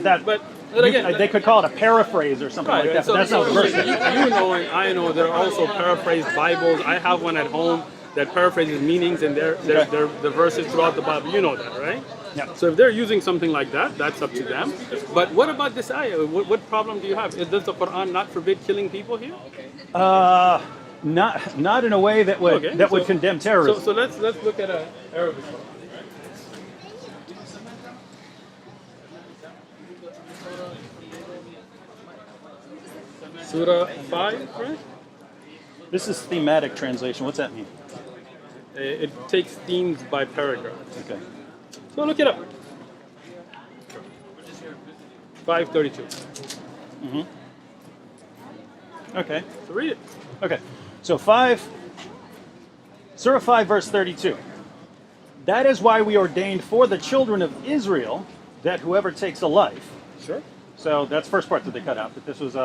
but again, they could call it a paraphrase or something like that. So, but that's not what the verse you says. know, and I know there are also paraphrased Bibles. I have one at home that paraphrases meanings and the verses throughout the Bible. You know that, right? Yeah. So if they're using something like that, that's up to them. But what about this ayah? What problem do you have? Does the Quran not forbid killing people here? Not in a way that would condemn terrorism. So let's look at Arabic. Surah 5, right? This is thematic translation. What's that mean? It takes themes by paragraph. Okay. So look it up. 532. Okay. So read it. Okay. So Surah 5, verse 32. That is why we ordained for the children of Israel that whoever takes a life. Sure. So that's the first part that they cut out, that this was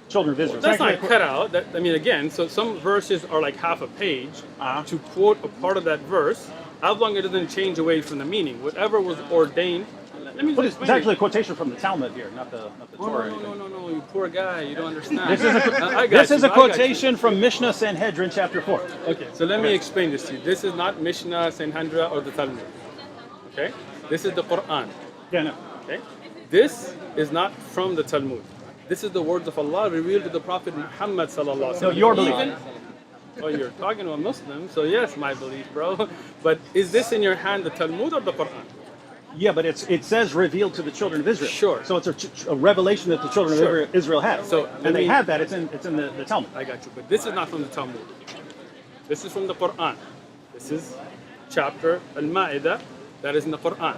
children of Israel. That's not cut out. Again, so some verses are like half a page to quote a part of that verse, as long as it doesn't change away from the meaning. Whatever was ordained. Let me It's actually a quotation from the Talmud here, not the Torah. or anything. No, you poor guy, you don't understand. This is a quotation from Mishnah Sanhedrin, chapter 4. Okay, so let me explain this to you. This is not Mishnah, Sanhedrin, or the Talmud. Okay? This is the Quran. Yeah, no. Okay? This is not from the Talmud. This is the words of Allah revealed to the Prophet Muhammad sallallahu alaihi wasallam. No, your belief. Oh, you're talking to a Muslim, so yes, my belief, bro. But is this in your hand, the Talmud or the Quran? Yeah, but it says revealed to the children of Israel. Sure. So it's a revelation that the children of Israel have. So, and they have that. It's in the Talmud. I got you. But this is not from the Talmud. This is from the Quran. This is chapter Al-Ma'idah that is in the Quran.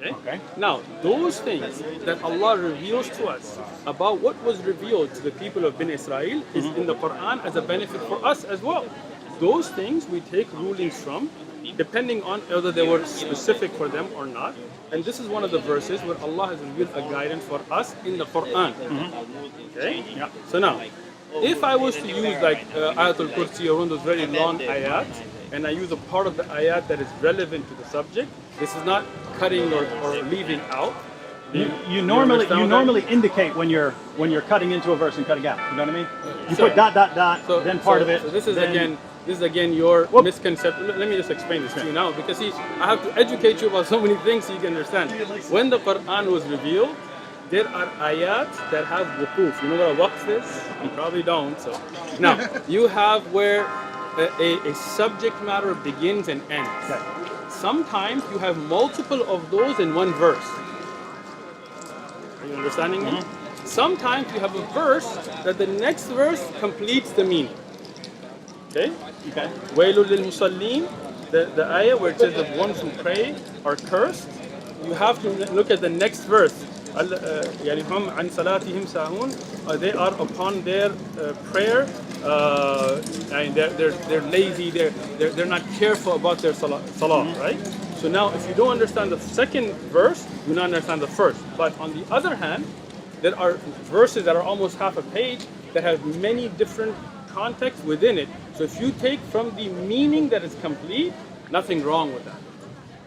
Okay? Now, those things that Allah reveals to us about what was revealed to the people of Bin Israel is in the Quran as a benefit for us as well. Those things we take rulings from, depending on whether they were specific for them or not. And this is one of the verses where Allah has revealed a guidance for us in the Quran. Okay? Yeah. So now, if I was to use like Ayatul Kursi or one of those very long ayat, and I use a part of the ayat that is relevant to the subject, this is not cutting or leaving out. You normally indicate when you're cutting into a verse and cutting out. You know what I mean? You So- put dot, then part of it. So this is then- again your misconception. Let me just explain this to you now, because see, I have to educate you about so many things so you can understand. When the Quran was revealed, there are ayat that have wukuf. You know what a waqf is? You probably don't. So now you have where a subject matter begins and ends. Okay. Sometimes you have multiple of those in one verse. Are you understanding me? Sometimes you have a verse that the next verse completes the meaning. Okay? Okay. Wailul lil musallin, the ayah where it says the ones who pray are cursed. You have to look at the next verse. يعني هم عن صلاتهم ساهون. They are upon their prayer. And they're lazy. They're not careful about their salah, right? So now, if you don't understand the second verse, you don't understand the first. But on the other hand, there are verses that are almost half a page that have many different contexts within it. So if you take from the meaning that is complete, nothing wrong with that.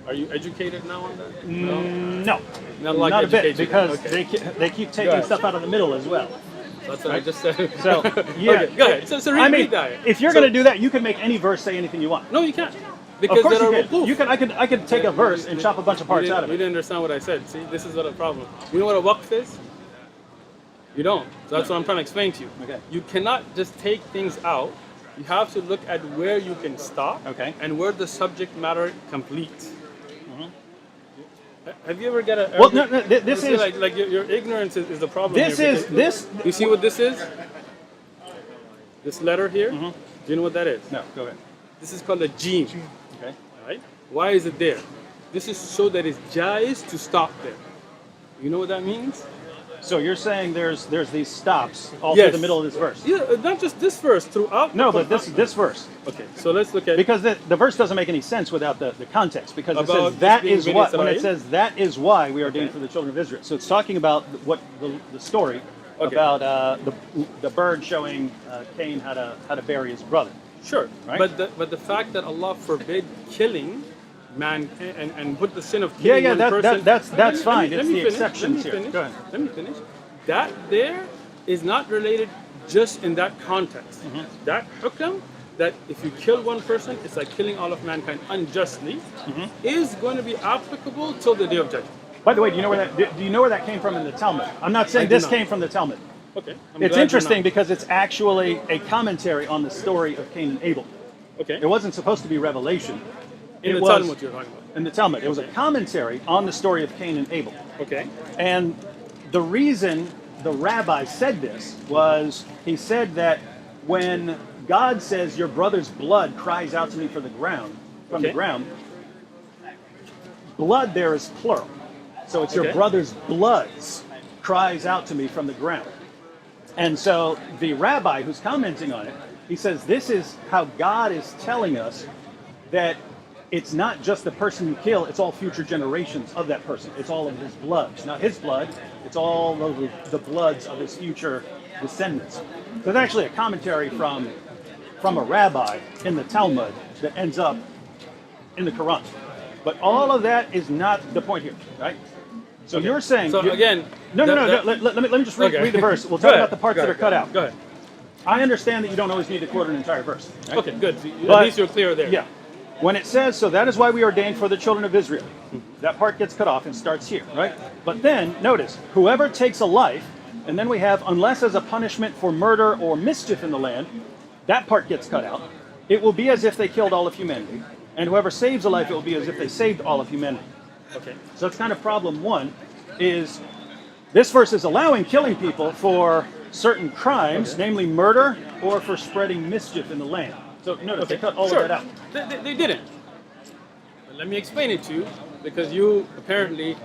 Are you educated now on that? No, Like not a bit, educated. because Okay. they keep taking stuff out of the middle as well. That's what I just said. So yeah, Okay, go ahead. So read that. if you're going to do that, you can make any verse say anything you want. No, you can't. Because Of course there you are can. wukuf. I could take a verse and chop a bunch of parts out of You it. didn't understand what I said. See, this is what a problem. You know what a waqf is? You don't. So that's what I'm trying to explain to you. Okay. You cannot just take things out. You have to look at where you can stop Okay. and where the subject matter completes. Have you ever get a... Well, no, this is like your ignorance is the problem this here, is because- this. You see what this is? This letter here? Do you know what that is? No, go ahead. This is called a jim. Okay. Right? Why is it there? This is so that it's jais to stop there. You know what that means? So you're saying there's these stops all through Yes. the middle of this verse. Yeah, not just this verse, throughout. No, the but this verse. Okay, so let's look at... Because the verse doesn't make any sense without the context. Because it About says that this being is Bani what when it Israel? says that is why we are ordained Okay. for the children of Israel. So it's talking about what the story Okay. about the bird showing Cain how to bury his brother. Sure, Right? but the fact that Allah forbid killing man and put the sin of killing Yeah, one that- person... that's fine. Let It's me the finish, exceptions let me here. finish, Go ahead. Let me finish. That there is not related just in that context. Mm-hmm. That hukam, that if you kill one person, it's like killing all of mankind unjustly, Mm-hmm. is going to be applicable till the day of judgment. By the way, do you know where that came from in the Talmud? I'm not saying I do this not. came from the Talmud. Okay. I'm It's glad you're interesting not. because it's actually a commentary on the story of Cain and Abel. Okay. It wasn't supposed to be revelation. In it the was Talmud you're talking about. in the Talmud. It was a commentary on the story of Cain and Abel. Okay. And the reason the rabbi said this was he said that when God says your brother's blood cries out to me from the ground, Okay. blood there is plural. So it's your Okay. brother's bloods cries out to me from the ground. And so the rabbi who's commenting on it, he says this is how God is telling us that it's not just the person you kill, it's all future generations of that person. It's all of his blood. It's not his blood, it's all of the bloods of his future descendants. So it's actually a commentary from a rabbi in the Talmud that ends up in the Quran. But all of that is not the point here, right? So you're saying... So again... No. Let me just read the verse. We'll talk about the parts that are cut out. Go ahead. I understand that you don't always need to quote an entire verse. Right? Okay, good. But- At least you're clear there. Yeah. When it says, so that is why we ordained for the children of Israel. That part gets cut off and starts here, right? But then, notice, whoever takes a life, and then we have, unless as a punishment for murder or mischief in the land, that part gets cut out. It will be as if they killed all of humanity. And whoever saves a life, it will be as if they saved all of humanity. Okay. So that's kind of problem one, is this verse is allowing killing people for certain crimes, namely murder, or for spreading mischief in the land. So notice, they cut all Sure. of that out. They didn't. But let me explain it to you, because you apparently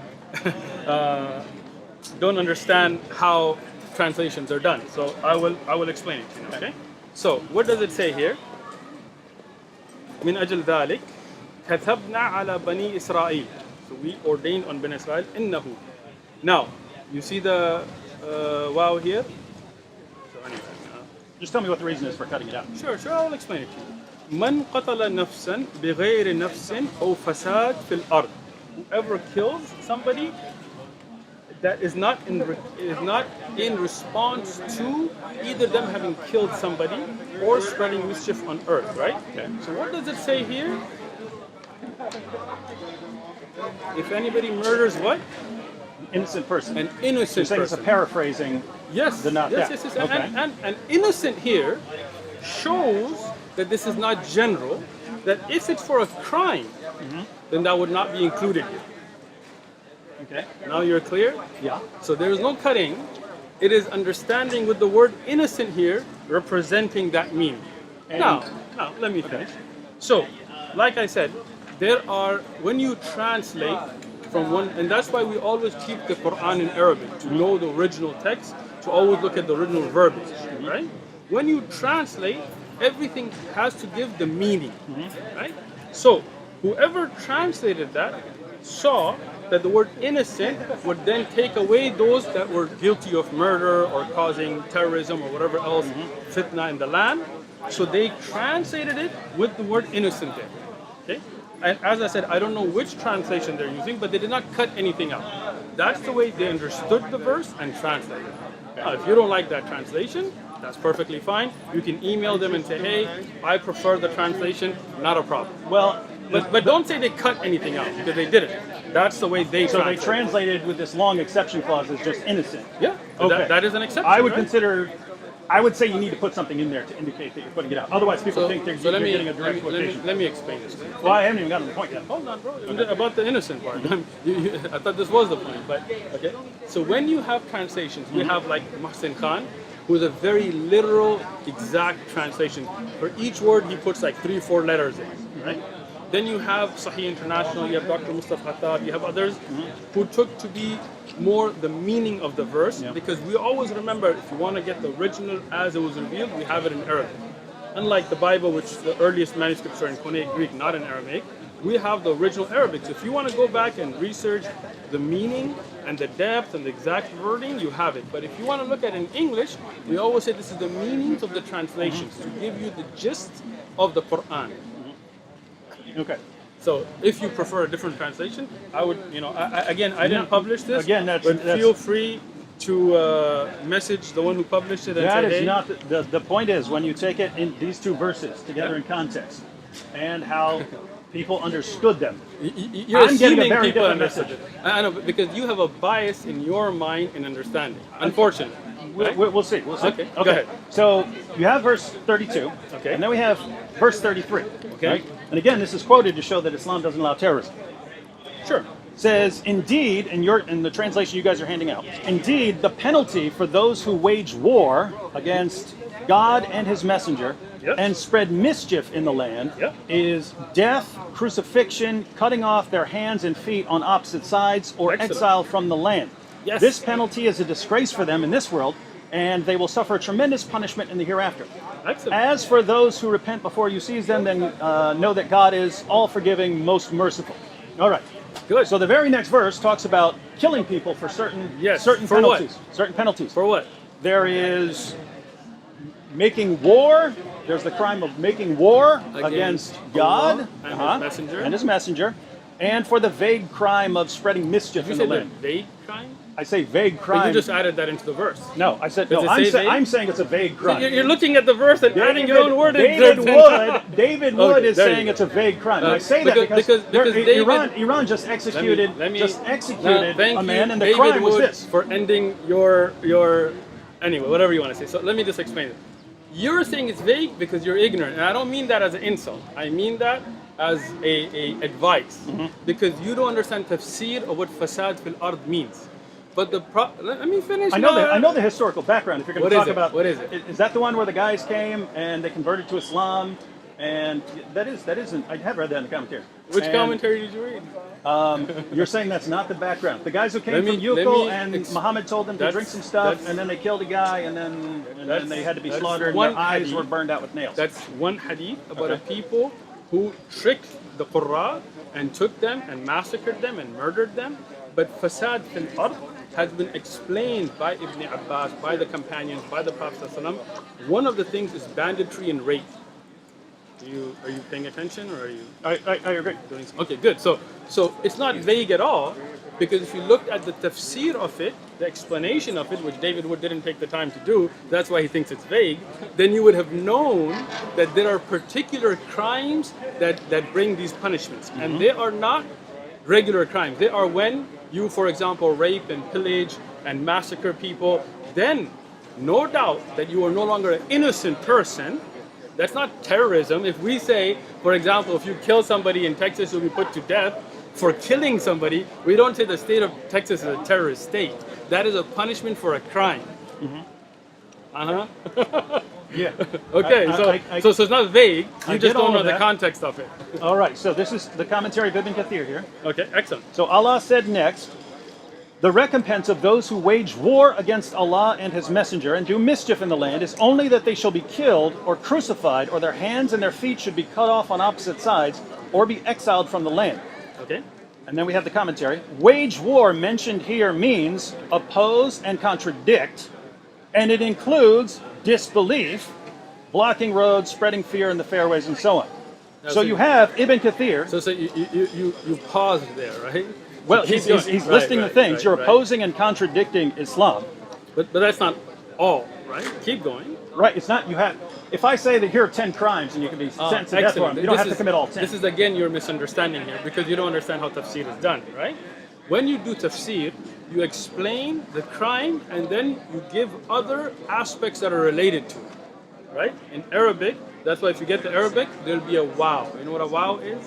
don't understand how translations are done. So I will explain it to you. Okay. So what does it say here? من أجل ذلك كتبنا على بني إسرائيل. So we ordained on Bani Israel إنه. Now you see the wow here. So anyway. Just tell me what the reason is for cutting it out. Sure, I will explain it to you. من قتل نفسا بغير نفس أو فساد في الأرض. Whoever kills somebody that is not in response to either them having killed somebody or spreading mischief on earth, right? Okay. So what does it say here? If anybody murders what? Innocent person. An You're innocent saying it's a person. paraphrasing. Yes, The not yes, that. yes, yes. Okay. And innocent here shows that this is not general, that if it's for a crime, then that would not be included here. Okay. Now you're clear? Yeah. So there is no cutting. It is understanding with the word innocent here representing that meaning. Now, let me finish. So, like I said, there are, when you translate from one, and that's why we always keep the Quran in Arabic, to know the original text, to always look at the original verbiage, right? When you translate, everything has to give the meaning, right? So, whoever translated that saw that the word innocent would then take away those that were guilty of murder or causing terrorism or whatever else, fitna in the land. So they translated it with the word innocent there. Okay? And as I said, I don't know which translation they're using, but they did not cut anything out. That's the way they understood the verse and translated it. Now, if you don't like that translation, that's perfectly fine. You can email them and say, hey, I prefer the translation, not a problem. Well, But don't say they cut anything out, because they didn't. That's the way they So they translate. translated with this long exception clause as just innocent. Yeah, Okay. that is an exception. I would right? consider. I would say you need to put something in there to indicate that you're putting it out. Otherwise, people think they're getting a direct quotation. let me explain this to you. Well, I haven't even gotten to the point yet. Hold on, bro. About the innocent part. I thought this was the point, but okay. So when you have translations, we have like Mohsin Khan, who is a very literal, exact translation. For each word, he puts like 3-4 letters in, right? Then you have Sahih International, you have Dr. Mustafa Khattab, you have others who took to be more the meaning of the verse, because we always remember, if you want to get the original as it was revealed, we have it in Arabic. Unlike the Bible, which the earliest manuscripts are in Koine Greek, not in Aramaic, we have the original Arabic. So if you want to go back and research the meaning and the depth and the exact wording, you have it. But if you want to look at it in English, we always say this is the meanings of the translations to give you the gist of the Quran. Okay. So if you prefer a different translation, I would, I didn't publish this. Again, but that's- feel free to message the one who published it and That say, is hey, not the point. Is when you take it in these two verses together in context and how people understood them. you're I'm getting a assuming very people different understood message. it. I know, because you have a bias in your mind in understanding, unfortunately. Right? We'll see. We'll see. Okay, go ahead. So you have verse 32, Okay. and then we have verse 33. Okay. Right? And again, this is quoted to show that Islam doesn't allow terrorism. Sure. Says, indeed, in the translation you guys are handing out, indeed, the penalty for those who wage war against God and his messenger Yep. and spread mischief in the land Yep. is death, crucifixion, cutting off their hands and feet on opposite sides, or Excellent. exile from the land. Yes. This penalty is a disgrace for them in this world, and they will suffer tremendous punishment in the hereafter. Excellent. As for those who repent before you seize them, then know that God is all forgiving, most merciful. All right. Good. So the very next verse talks about killing people for certain For penalties. Certain penalties. For what? There is making war. There's the crime of making war against God Allah and His messenger. and his messenger, and for the vague crime of spreading mischief You in the said the land. vague crime? I say vague But crime. you just added that into the verse. No, I said Does no. it I'm, say vague? I'm saying it's a vague crime. You're looking at the verse and adding your own word in. David Okay, Wood is there you saying go. it's a vague crime. And I say because- that because, because David- Iran just executed Thank a man, you, and the David crime was Wood, this. for ending your anyway, whatever you want to say. So let me just explain it. You're saying it's vague because you're ignorant, and I don't mean that as an insult. I mean that as a advice, because you don't understand tafsir of what fasad fil ard means. But let me finish. I know the historical background. If you're going What to is talk it? about What is it? Is that the one where the guys came and they converted to Islam? And that isn't. I have read that in the commentary. Which And, commentary did you read? You're saying that's not the background. The guys who came Let from me- let Yukul me and ex- Muhammad told them to that's- drink some stuff, that's- and then they killed a guy, and then they had to be that's slaughtered, and one their eyes hadith. were burned out with nails. That's one hadith about Okay. a people who tricked the Qurra and took them and massacred them and murdered them. But fasad fil ard has been explained by Ibn Abbas, by the companions, by the Prophet ﷺ. One of the things is banditry and rape. Are you paying attention, or are you I agree. doing something? Okay, good. So it's not vague at all, because if you looked at the tafsir of it, the explanation of it, which David Wood didn't take the time to do, that's why he thinks it's vague, then you would have known that there are particular crimes that bring these punishments. And they are not regular crimes. They are when you, for example, rape and pillage and massacre people, then no doubt that you are no longer an innocent person. That's not terrorism. If we say, for example, if you kill somebody in Texas, you'll be put to death for killing somebody, we don't say the state of Texas is a terrorist state. That is a punishment for a crime. Yeah. Okay, so it's not vague. I You get just don't all know of the that. context of it. All right. So this is the commentary of Ibn Kathir here. Okay, excellent. So Allah said next, the recompense of those who wage war against Allah and His Messenger and do mischief in the land is only that they shall be killed or crucified, or their hands and their feet should be cut off on opposite sides, or be exiled from the land. Okay. And then we have the commentary. Wage war mentioned here means oppose and contradict, and it includes disbelief, blocking roads, spreading fear in the fairways, and so on. So you have Ibn Kathir. So you paused there, right? Well, Keep he's going. listing the Right, things. right, You're right. opposing and contradicting Islam. But that's not all, right? Keep going. Right, it's not, you have, if I say that here are 10 crimes and you can be sentenced to death for them, you don't have to commit all 10. This is again your misunderstanding here because you don't understand how tafsir is done, right? When you do tafsir, you explain the crime and then you give other aspects that are related to it, right? In Arabic, that's why if you get the Arabic, there'll be a wow. You know what a wow is?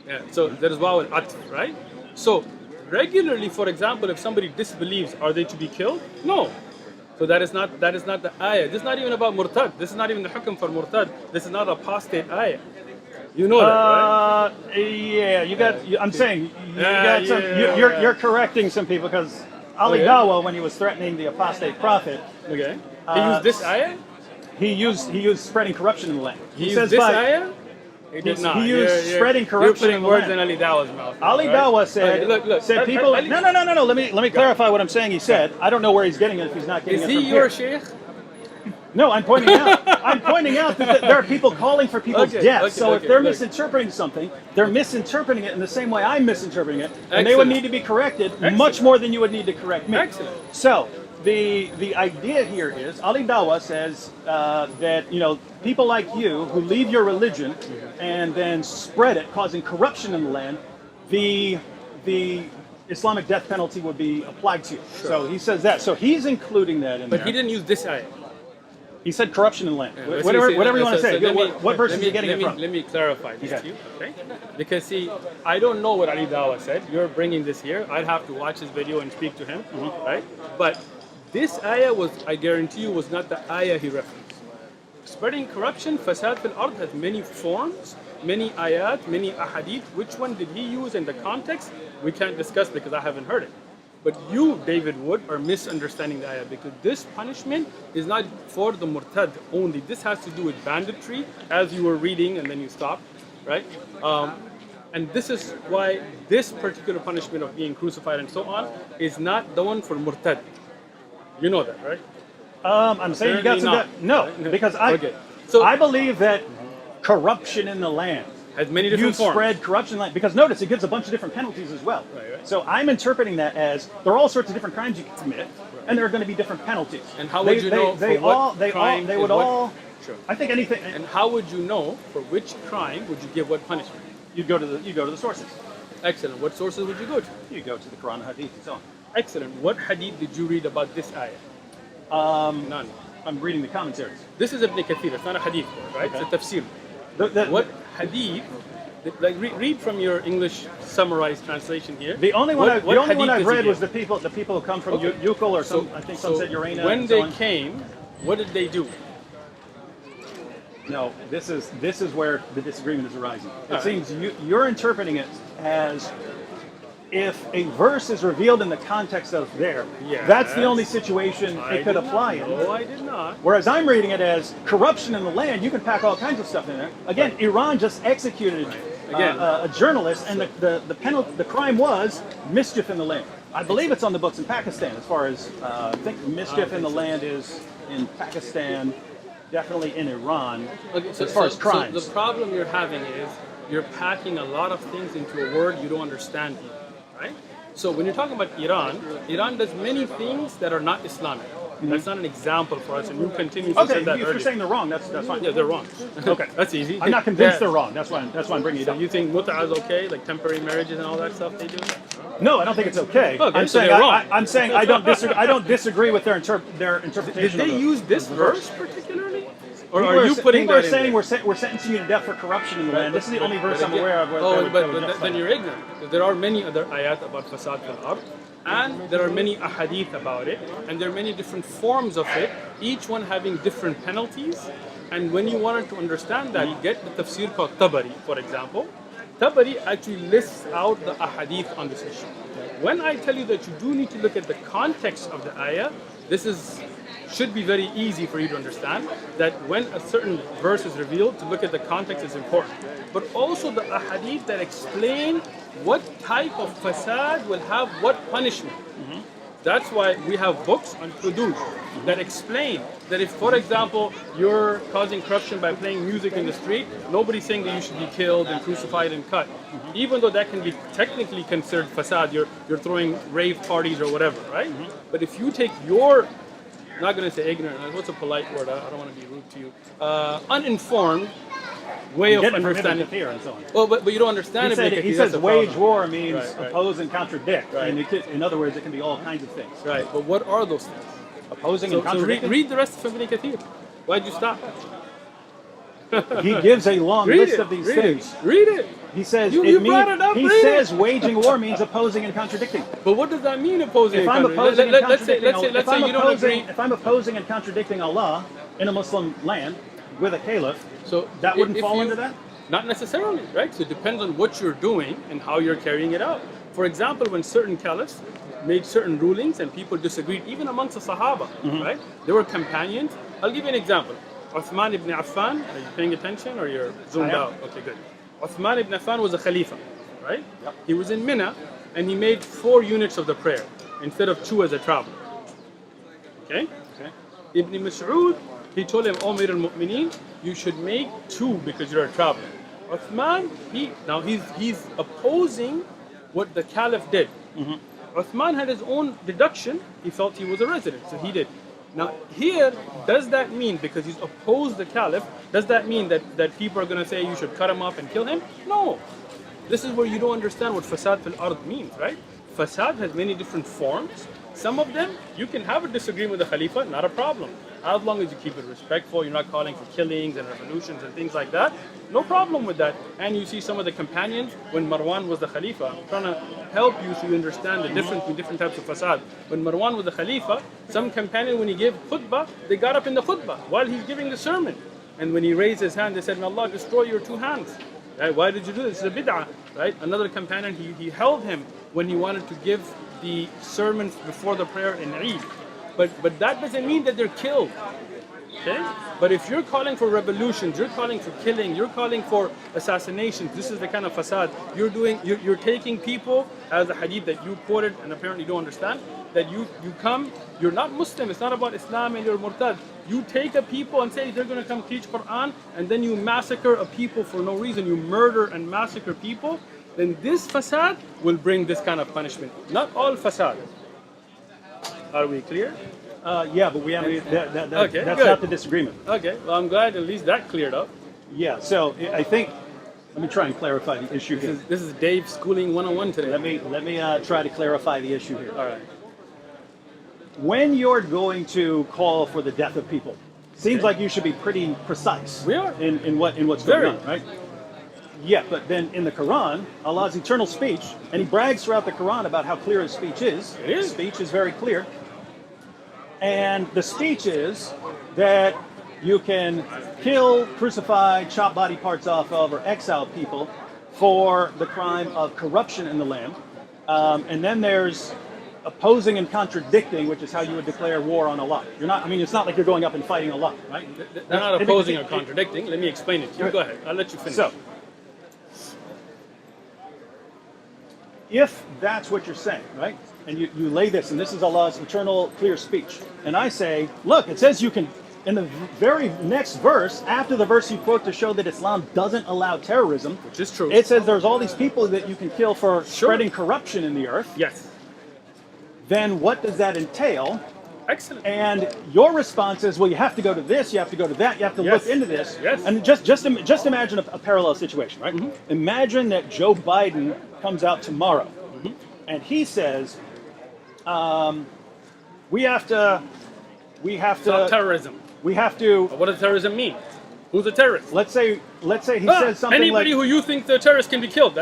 Yeah. So there is wow and atf, right? So regularly, for example, if somebody disbelieves, are they to be killed? No. So that is not the ayah. This is not even about murtad. This is not even the hukm for murtad. This is not apostate ayah. You know that, right? Yeah, you got. I'm saying you Yeah, got some. yeah, You're correcting some people because Ali Dawah, when he was threatening the apostate prophet, Okay. He used this ayah? he used spreading corruption in the land. He used this ayah? He did not. He used spreading corruption You're in putting the words land. in Ali Dawah's mouth. Ali right? Dawah said, Okay, look. said people. Ali- No. Let me clarify what I'm saying. He said, I don't know where he's getting it if he's not getting Is it he from your here. sheikh? No, I'm pointing out. I'm pointing out that there are people calling for people's deaths. So if they're look. misinterpreting something, they're misinterpreting it in the same way I'm misinterpreting it, and they would Excellent. need to be corrected Excellent. much more than you would need to correct me. Excellent. So the idea here is Ali Dawah says that people like you who leave your religion and then spread it, causing corruption in the land, the Islamic death penalty would be applied to you. Sure. So he says that. So he's including that in there. But he didn't use this ayah. He said corruption in the land. Yeah, Whatever you want to say. let me- What verse let is me- he getting let it me- from? Let me clarify this Okay. to you, okay? Because see, I don't know what Ali Dawah said. You're bringing this here. I'd have to watch his video and speak to him, right? But this ayah was, I guarantee you, was not the ayah he referenced. Spreading corruption, fasad fil ard, has many forms, many ayat, many ahadith. Which one did he use in the context? We can't discuss because I haven't heard it. But you, David Wood, are misunderstanding the ayah because this punishment is not for the murtad only. This has to do with banditry, as you were reading and then you stopped, right? And this is why this particular punishment of being crucified and so on is not the one for murtad. You know that, right? I'm saying you got Apparently some. not. No, because Okay. So- I believe that corruption in the land. Has many You different forms. spread corruption in the land because notice it gives a bunch of different penalties as well. Right. So I'm interpreting that as there are all sorts of different crimes you can commit, and there are going to be different penalties. And how would you know They for what all they crime they is would what- all. Sure. I think anything. And how would you know for which crime would you give what punishment? You go to the sources. Excellent. What sources would you go to? You go to the Quran, Hadith, and so on. Excellent. What hadith did you read about this ayah? None. I'm reading the commentaries. This is Ibn Kathir. It's not a hadith, right? Okay. It's a tafsir. The- What hadith? Like read from your English summarized translation here. The only one What I've hadith read does he was the give? people who come from Okay. Yukul or some. I think some said Urania. When and so they on. came, what did they do? No, this is where the disagreement is arising. It Alright. seems you're interpreting it as if a verse is revealed in the context of there. Yes. That's the only situation it could apply in. No, I did not. Whereas I'm reading it as corruption in the land. You can pack all kinds of stuff in there. Again, Iran just executed Again. a journalist, and the penalty, the crime was mischief in the land. I believe it's on the books in Pakistan. As far as I think mischief in the land is in Pakistan, definitely in Iran. Okay, as far as crimes. So the problem you're having is you're packing a lot of things into a word you don't understand, right? So when you're talking about Iran, Iran does many things that are not Islamic. That's not an example for us, and you continue to Okay, say that if you're earlier. saying they're wrong, that's fine. Yeah, they're wrong. Okay. That's easy. I'm not convinced Yeah. they're wrong. That's why I'm bringing it So up. you think mut'a is okay, like temporary marriages and all that stuff they do? No, I don't think it's okay. Okay, I'm so saying they're wrong. I'm saying I don't disagree. I don't disagree with their interpretation. Did they of use this the verse particularly? Or People are you putting people that are in saying there? we're sentencing you to death for corruption in the land. This is the But- only verse but I'm again- aware of. Where Oh, that would but justify then it. you're ignorant. Because there are many other ayat about fasad fil ard, and there are many ahadith about it, and there are many different forms of it, each one having different penalties. And when you wanted to understand that, get the tafsir called Tabari, for example. Tabari actually lists out the ahadith on this issue. When I tell you that you do need to look at the context of the ayah, this should be very easy for you to understand that when a certain verse is revealed, to look at the context is important. But also the ahadith that explain what type of fasad will have what punishment. That's why we have books on hudud that explain that if, for example, you're causing corruption by playing music in the street, nobody's saying that you should be killed and crucified and cut. Even though that can be technically considered fasad, you're throwing rave parties or whatever, right? But if you take your not going to say ignorant. What's a polite word? I don't want to be rude to you. Uninformed way of Get it from Ibn understanding. Kathir and so on. Well, but you don't understand it. He says wage war means Right. oppose and contradict. Right. And in other words, it can be all kinds of things. Right, but what are those things? Opposing So, and contradicting. read the rest of Ibn Kathir. Why'd you stop? He gives a long Read list it. of these Read things. it. Read it. He says You brought it up, he read says it. waging war means opposing and contradicting. But what does that mean, opposing? If I'm and opposing and contradicting, let's say you don't agree. if I'm opposing and contradicting Allah in a Muslim land with a caliph, So that wouldn't if fall you- into that? Not necessarily, right? So it depends on what you're doing and how you're carrying it out. For example, when certain caliphs made certain rulings and people disagreed, even amongst the Sahaba, right? There were companions. I'll give you an example. Uthman ibn Affan, are you paying attention or you're zoomed I am. out? Okay, good. Uthman ibn Affan was a Khalifa, right? He was in Mina and he made 4 units of the prayer instead of 2 as a traveler. Okay? Ibn Mas'ud, he told him, O Amir al-Mu'mineen, you should make 2 because you're a traveler. Uthman, he's opposing what the Caliph did. Uthman had his own deduction. He felt he was a resident, so he did. Now here, does that mean, because he's opposed the Caliph, does that mean that people are going to say you should cut him up and kill him? No. This is where you don't understand what fasad fil ard means, right? Fasad has many different forms. Some of them, you can have a disagreement with the Khalifa, not a problem. As long as you keep it respectful, you're not calling for killings and revolutions and things like that, no problem with that. And you see some of the companions, when Marwan was the Khalifa, I'm trying to help you so you understand the difference between different types of fasad. When Marwan was the Khalifa, some companion, when he gave khutbah, they got up in the khutbah while he's giving the sermon. And when he raised his hand, they said, may Allah destroy your 2 hands. Right? Why did you do this? It's a bid'ah. Right? Another companion, he held him when he wanted to give the sermons before the prayer in Eid. But that doesn't mean that they're killed. Okay? But if you're calling for revolutions, you're calling for killing, you're calling for assassinations, this is the kind of fasad you're taking people, as a hadith that you quoted and apparently don't understand, that you come, you're not Muslim, it's not about Islam and you're murtad. You take a people and say they're going to come teach Quran, and then you massacre a people for no reason, you murder and massacre people, then this fasad will bring this kind of punishment. Not all fasad. Are we clear? Yeah, but we haven't. Okay, that's good. not the disagreement. Okay, well I'm glad at least that cleared up. Yeah. So I think. Let me try and clarify the issue here. This is Dave schooling 101 today. Let me try to clarify the issue here. All right. When you're going to call for the death of people, seems like you should be pretty precise. We are. in what's Very. going on, right? Yeah, but then in the Quran, Allah's eternal speech, and He brags throughout the Quran about how clear His speech is. It is. Speech is very clear. And the speech is that you can kill, crucify, chop body parts off of, or exile people for the crime of corruption in the land. And then there's opposing and contradicting, which is how you would declare war on Allah. You're not. I mean, it's not like you're going up and fighting Allah, right? They're not opposing or contradicting. Let me explain it to you. Go ahead. I'll let you finish. So, if that's what you're saying, right, and you lay this, and this is Allah's eternal clear speech, and I say, look, it says you can, in the very next verse, after the verse you quote to show that Islam doesn't allow terrorism, Which is true. it says there's all these people that you can kill for spreading corruption in the earth, Yes. then what does that entail? Excellent. And your response is, well, you have to go to this, you have to go to that, you have to Yes. look into this. Yes. And just imagine a parallel situation, right? Imagine that Joe Biden comes out tomorrow, and he says, we have to, Stop terrorism. we have to. What does terrorism mean? Who's a terrorist? Let's say he says something anybody like. who you think the terrorist can be killed.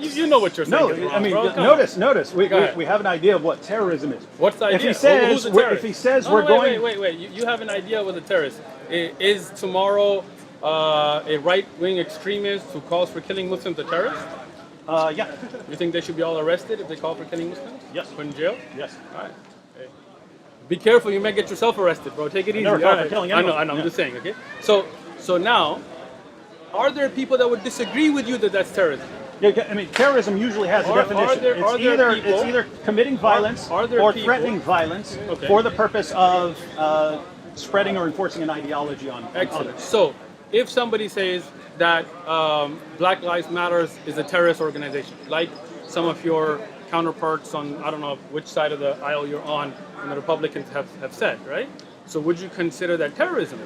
You know what you're saying. No, is wrong, I mean, bro. Come notice. Go ahead. We have an idea of what terrorism is. What's the idea? If he says, Who's a terrorist? if he says No, we're going. Wait. You have an idea with a terrorist. Is tomorrow a right-wing extremist who calls for killing Muslims a terrorist? Yeah. You think they should be all arrested if they call for killing Muslims? Yes. Put in jail? Yes. All right. Okay. Be careful, you might get yourself arrested, bro. Take it easy. never called All for right. killing I know. anyone. I'm Yeah. just saying. Okay. So now, are there people that would disagree with you that that's terrorism? Yeah, I mean, terrorism usually has a Are definition. there It's people- either committing violence are there or people- threatening violence Okay. for the purpose of spreading or enforcing an ideology on Excellent. others. So, if somebody says that Black Lives Matters is a terrorist organization, like some of your counterparts on, I don't know which side of the aisle you're on, and the Republicans have said, right? So would you consider that terrorism?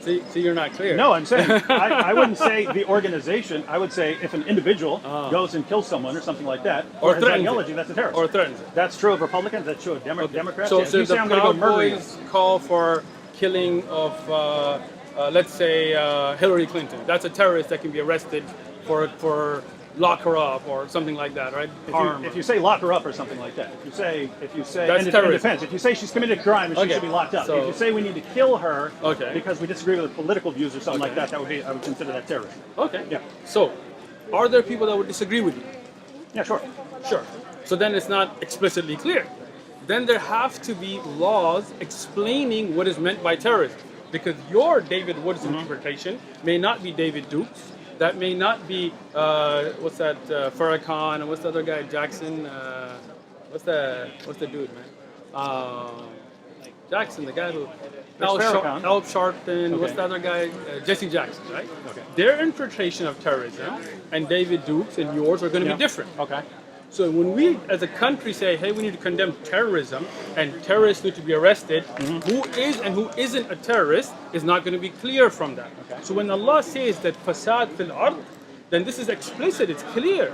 See, you're not clear. No, I'm saying I wouldn't say the organization. I would say if an individual goes and kills someone or something like that, or his threatens ideology, it. that's a terrorist. Or threatens it. That's true of Republicans. That's true of Democrats. So, Yeah, if so you if say the I'm going to go Proud murder you, Boys call for killing of, let's say, Hillary Clinton, that's a terrorist that can be arrested for lock her up or something like that, right? if you say lock her up or something like that, if you say That's in terrorism. defense, if you say she's committed a crime and she Okay, should be locked up, so- if you say we need to kill her Okay. because we disagree with her political views or something like Okay. that, I would consider that terrorism. Okay. Yeah. So, are there people that would disagree with you? Yeah, sure. Sure. So then it's not explicitly clear. Then there have to be laws explaining what is meant by terrorism. Because your David Wood's interpretation may not be David Duke's. That may not be, what's that, Farrakhan, and what's the other guy, Jackson? What's the dude, man? Jackson, the guy who... Farrakhan. Al Sharpton, what's Okay. the other guy? Jesse Jackson, right? Okay. Their interpretation of terrorism and David Duke's and yours are going to be different. Okay. So when we, as a country, say, hey, we need to condemn terrorism and terrorists need to be arrested, who is and who isn't a terrorist is not going to be clear from that. Okay. So when Allah says that fasad fil ard, then this is explicit, it's clear.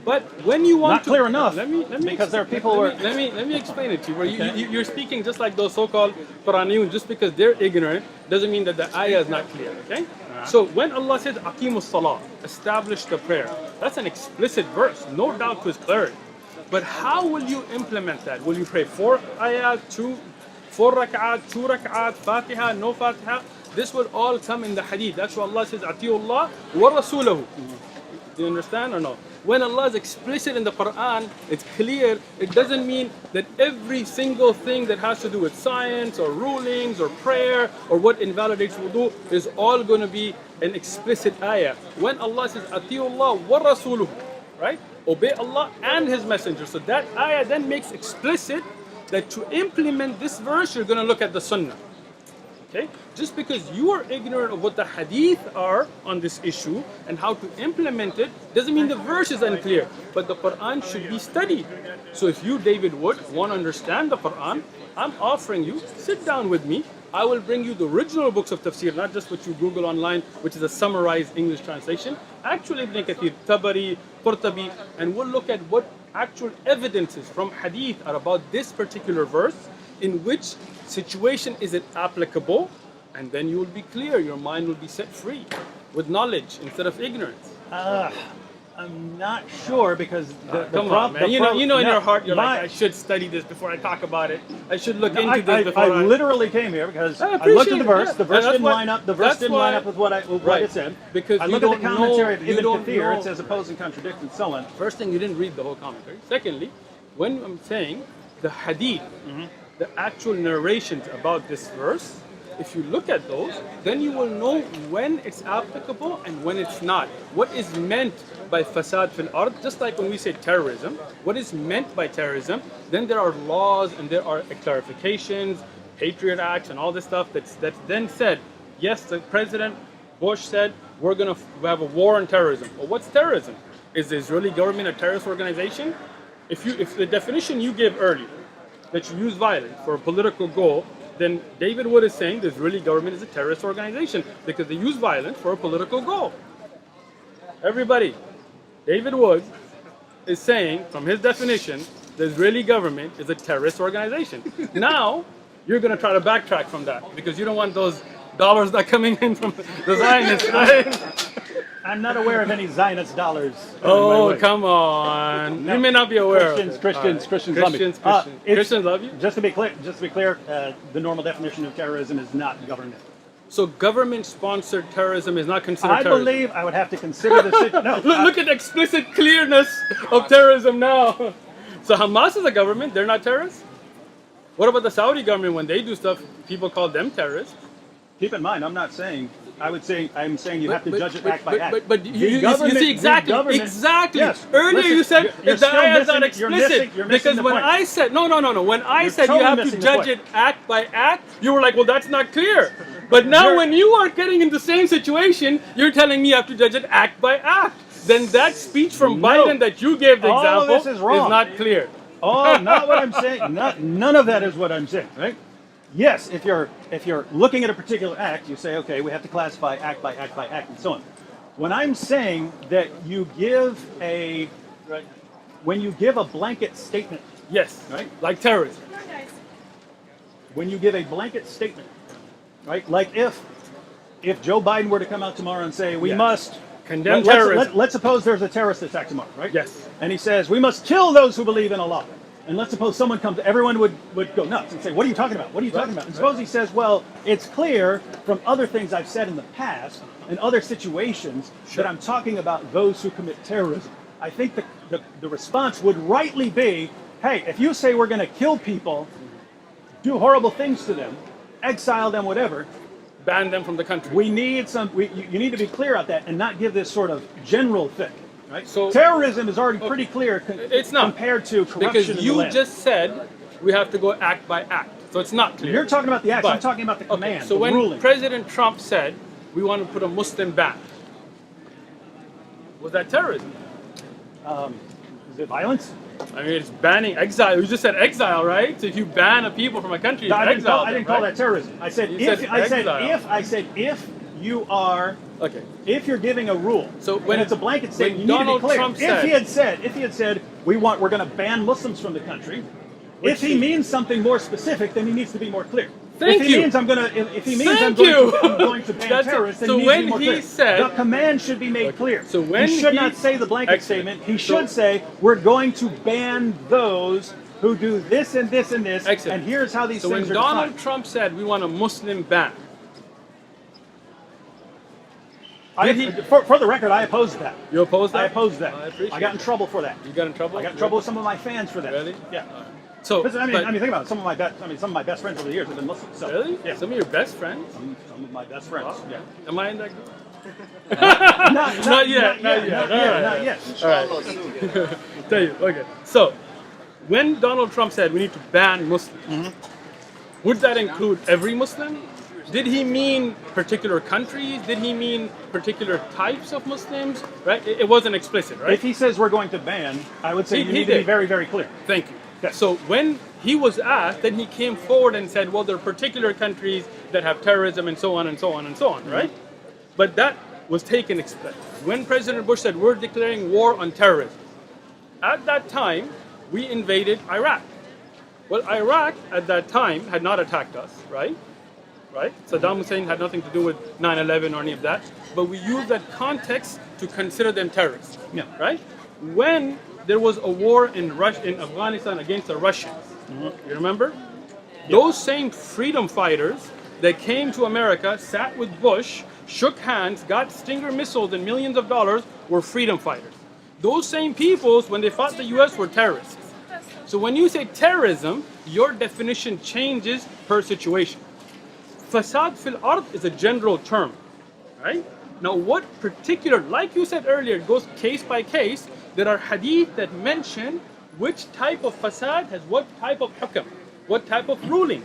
But when you want Not clear enough, let me because there are people who are... let me explain it to you. Where you're speaking just like those so-called Quraniyun, just because they're ignorant doesn't mean that the ayah is not clear. Okay. So when Allah says "Aqimus salah," establish the prayer, that's an explicit verse, no doubt to its clarity. But how will you implement that? Will you pray 4 ayat, 4 rak'at, 2 rak'at, Fatiha, no Fatiha? This will all come in the hadith. That's why Allah says "Atiullah wa rasulahu." Do you understand or no? When Allah is explicit in the Quran, it's clear. It doesn't mean that every single thing that has to do with science or rulings or prayer or what invalidates wudu is all going to be an explicit ayah. When Allah says "Atiullah wa rasuluhu," right? Obey Allah and His Messenger. So that ayah then makes explicit that to implement this verse, you're going to look at the Sunnah. Okay? Just because you are ignorant of what the hadith are on this issue and how to implement it doesn't mean the verse is unclear. But the Quran should be studied. So if you, David Wood, want to understand the Quran, I'm offering you, sit down with me. I will bring you the original books of tafsir, not just what you Google online, which is a summarized English translation. Actually, Ibn Kathir, Tabari, Qurtubi, and we'll look at what actual evidences from hadith are about this particular verse, in which situation is it applicable, and then you will be clear, your mind will be set free with knowledge instead of ignorance. I'm not sure because Come on, man. You know in your heart, you're like, I should study this before I talk about it. I should look into this before I literally came here because I looked at the verse. The verse didn't line up. The verse didn't line up with what it said. Because I you look at the don't commentary know- of you Ibn don't Kathir. know. It says oppose and contradict and so on. First thing, you didn't read the whole commentary. Secondly, when I'm saying the hadith, the actual narrations about this verse, if you look at those, then you will know when it's applicable and when it's not. What is meant by fasad fil ard, just like when we say terrorism, what is meant by terrorism, then there are laws and there are clarifications, Patriot Acts and all this stuff that's then said, yes, the President Bush said, we're going to have a war on terrorism. Well, what's terrorism? Is the Israeli government a terrorist organization? If the definition you gave earlier, that you use violence for a political goal, then David Wood is saying the Israeli government is a terrorist organization because they use violence for a political goal. Everybody, David Wood is saying, from his definition, the Israeli government is a terrorist organization. Now, you're going to try to backtrack from that because you don't want those dollars that are coming in from the Zionists, right? I'm not aware of any Zionist dollars. Oh, come on. No. You may not be aware of it. Christians love me. Christians love you? Just to be clear, the normal definition of terrorism is not government. So government-sponsored terrorism is not considered I terrorism? believe I would have to consider the no. Look at the explicit clearness of terrorism now. So Hamas is a government, they're not terrorists? What about the Saudi government? When they do stuff, people call them terrorists. Keep in mind, I'm saying you have to judge it act by act. But you see exactly. Yes. Earlier you said you're the ayah is still not missing- explicit. you're missing Because the when point. I said, no. When I You're said you totally have to missing the judge point. it act by act, you were like, well, that's not clear. But now when you are getting in the same situation, you're telling me you have to judge it act by act. then that speech from No. Biden that you gave the All of example this is wrong. not clear. Oh, not what I'm saying. None of that is what I'm saying, right? Yes, if you're looking at a particular act, you say, okay, we have to classify act by act by act and so on. When I'm saying that you give when you give a blanket statement, Yes, right? like terrorism. When you give a blanket statement, right? Like if Joe Biden were to come out tomorrow and say we Yes. must Condemn let's terrorism. let's suppose there's a terrorist attack tomorrow, right? Yes. And he says we must kill those who believe in Allah. And let's suppose someone comes, everyone would go nuts and say, what are you talking about? What are you talking about? And suppose he says, well, it's clear from other things I've said in the past and other situations that I'm talking about those who commit terrorism. I think the response would rightly be, hey, if you say we're going to kill people, do horrible things to them, exile them, whatever, Ban them from the country. we need you need to be clear about that and not give this sort of general thing. Right? So- terrorism is already pretty clear It's not. compared to corruption Because in the you land. just said we have to go act by act. So it's not clear. You're talking about the acts, I'm But- talking about the command, So the when ruling. President Trump said we want to put a Muslim ban, was that terrorism? Is it violence? I mean, it's banning exile. You just said exile, right? So if you ban a people from a country, No, it's I didn't exile. call them, right? that terrorism. I said You said you are Okay. if you're giving a rule. So when when- it's a blanket statement, when you need to Donald be clear. Trump If he had said we're going to ban Muslims from the country, if he means something more specific, then he needs to be more clear. Thank if he you. means I'm going to Thank you. I'm going to ban That's it. terrorists, then So he needs when to be more he clear. said- the command should be made clear. So when he should he- not say the blanket Excellent. statement. He So- should say we're going to ban those who do this and this and this, Excellent. and here's how these So when things are Donald defined. Trump said we want a Muslim ban, For the record, I opposed that. you opposed that? I opposed that. I appreciate I got in trouble for that. You got in trouble? I got in trouble with some of my fans for that. Really? Yeah. So, Listen, I mean, but- think about it. Some of my best friends over the years have been Muslims. So, really? Yeah. Some of your best friends? Some of my best friends. Wow. Yeah. Am I in that group? Not yet. Not yet. All right. Tell you. Okay. So, when Donald Trump said we need to ban Muslims, would that include every Muslim? Did he mean particular countries? Did he mean particular types of Muslims? Right? It wasn't explicit, right? If he says we're going to ban, I would say He you need to be did. very, very clear. Thank you. Yes. So when he was asked, then he came forward and said, well, there are particular countries that have terrorism and so on and so on and so on, right? But that was taken when President Bush said, we're declaring war on terrorism. At that time, we invaded Iraq. Well, Iraq at that time had not attacked us, right? Right? Saddam Hussein had nothing to do with 9/11 or any of that. But we used that context to consider them terrorists. Yeah. Right? When there was a war in Afghanistan against the Russians, you remember? Those same freedom fighters that came to America, sat with Bush, shook hands, got Stinger missiles and millions of dollars, were freedom fighters. Those same peoples, when they fought the US, were terrorists. So when you say terrorism, your definition changes per situation. Fasad fil ard is a general term, right? Now what particular, like you said earlier, it goes case by case. There are hadith that mention which type of fasad has what type of hukam, what type of ruling.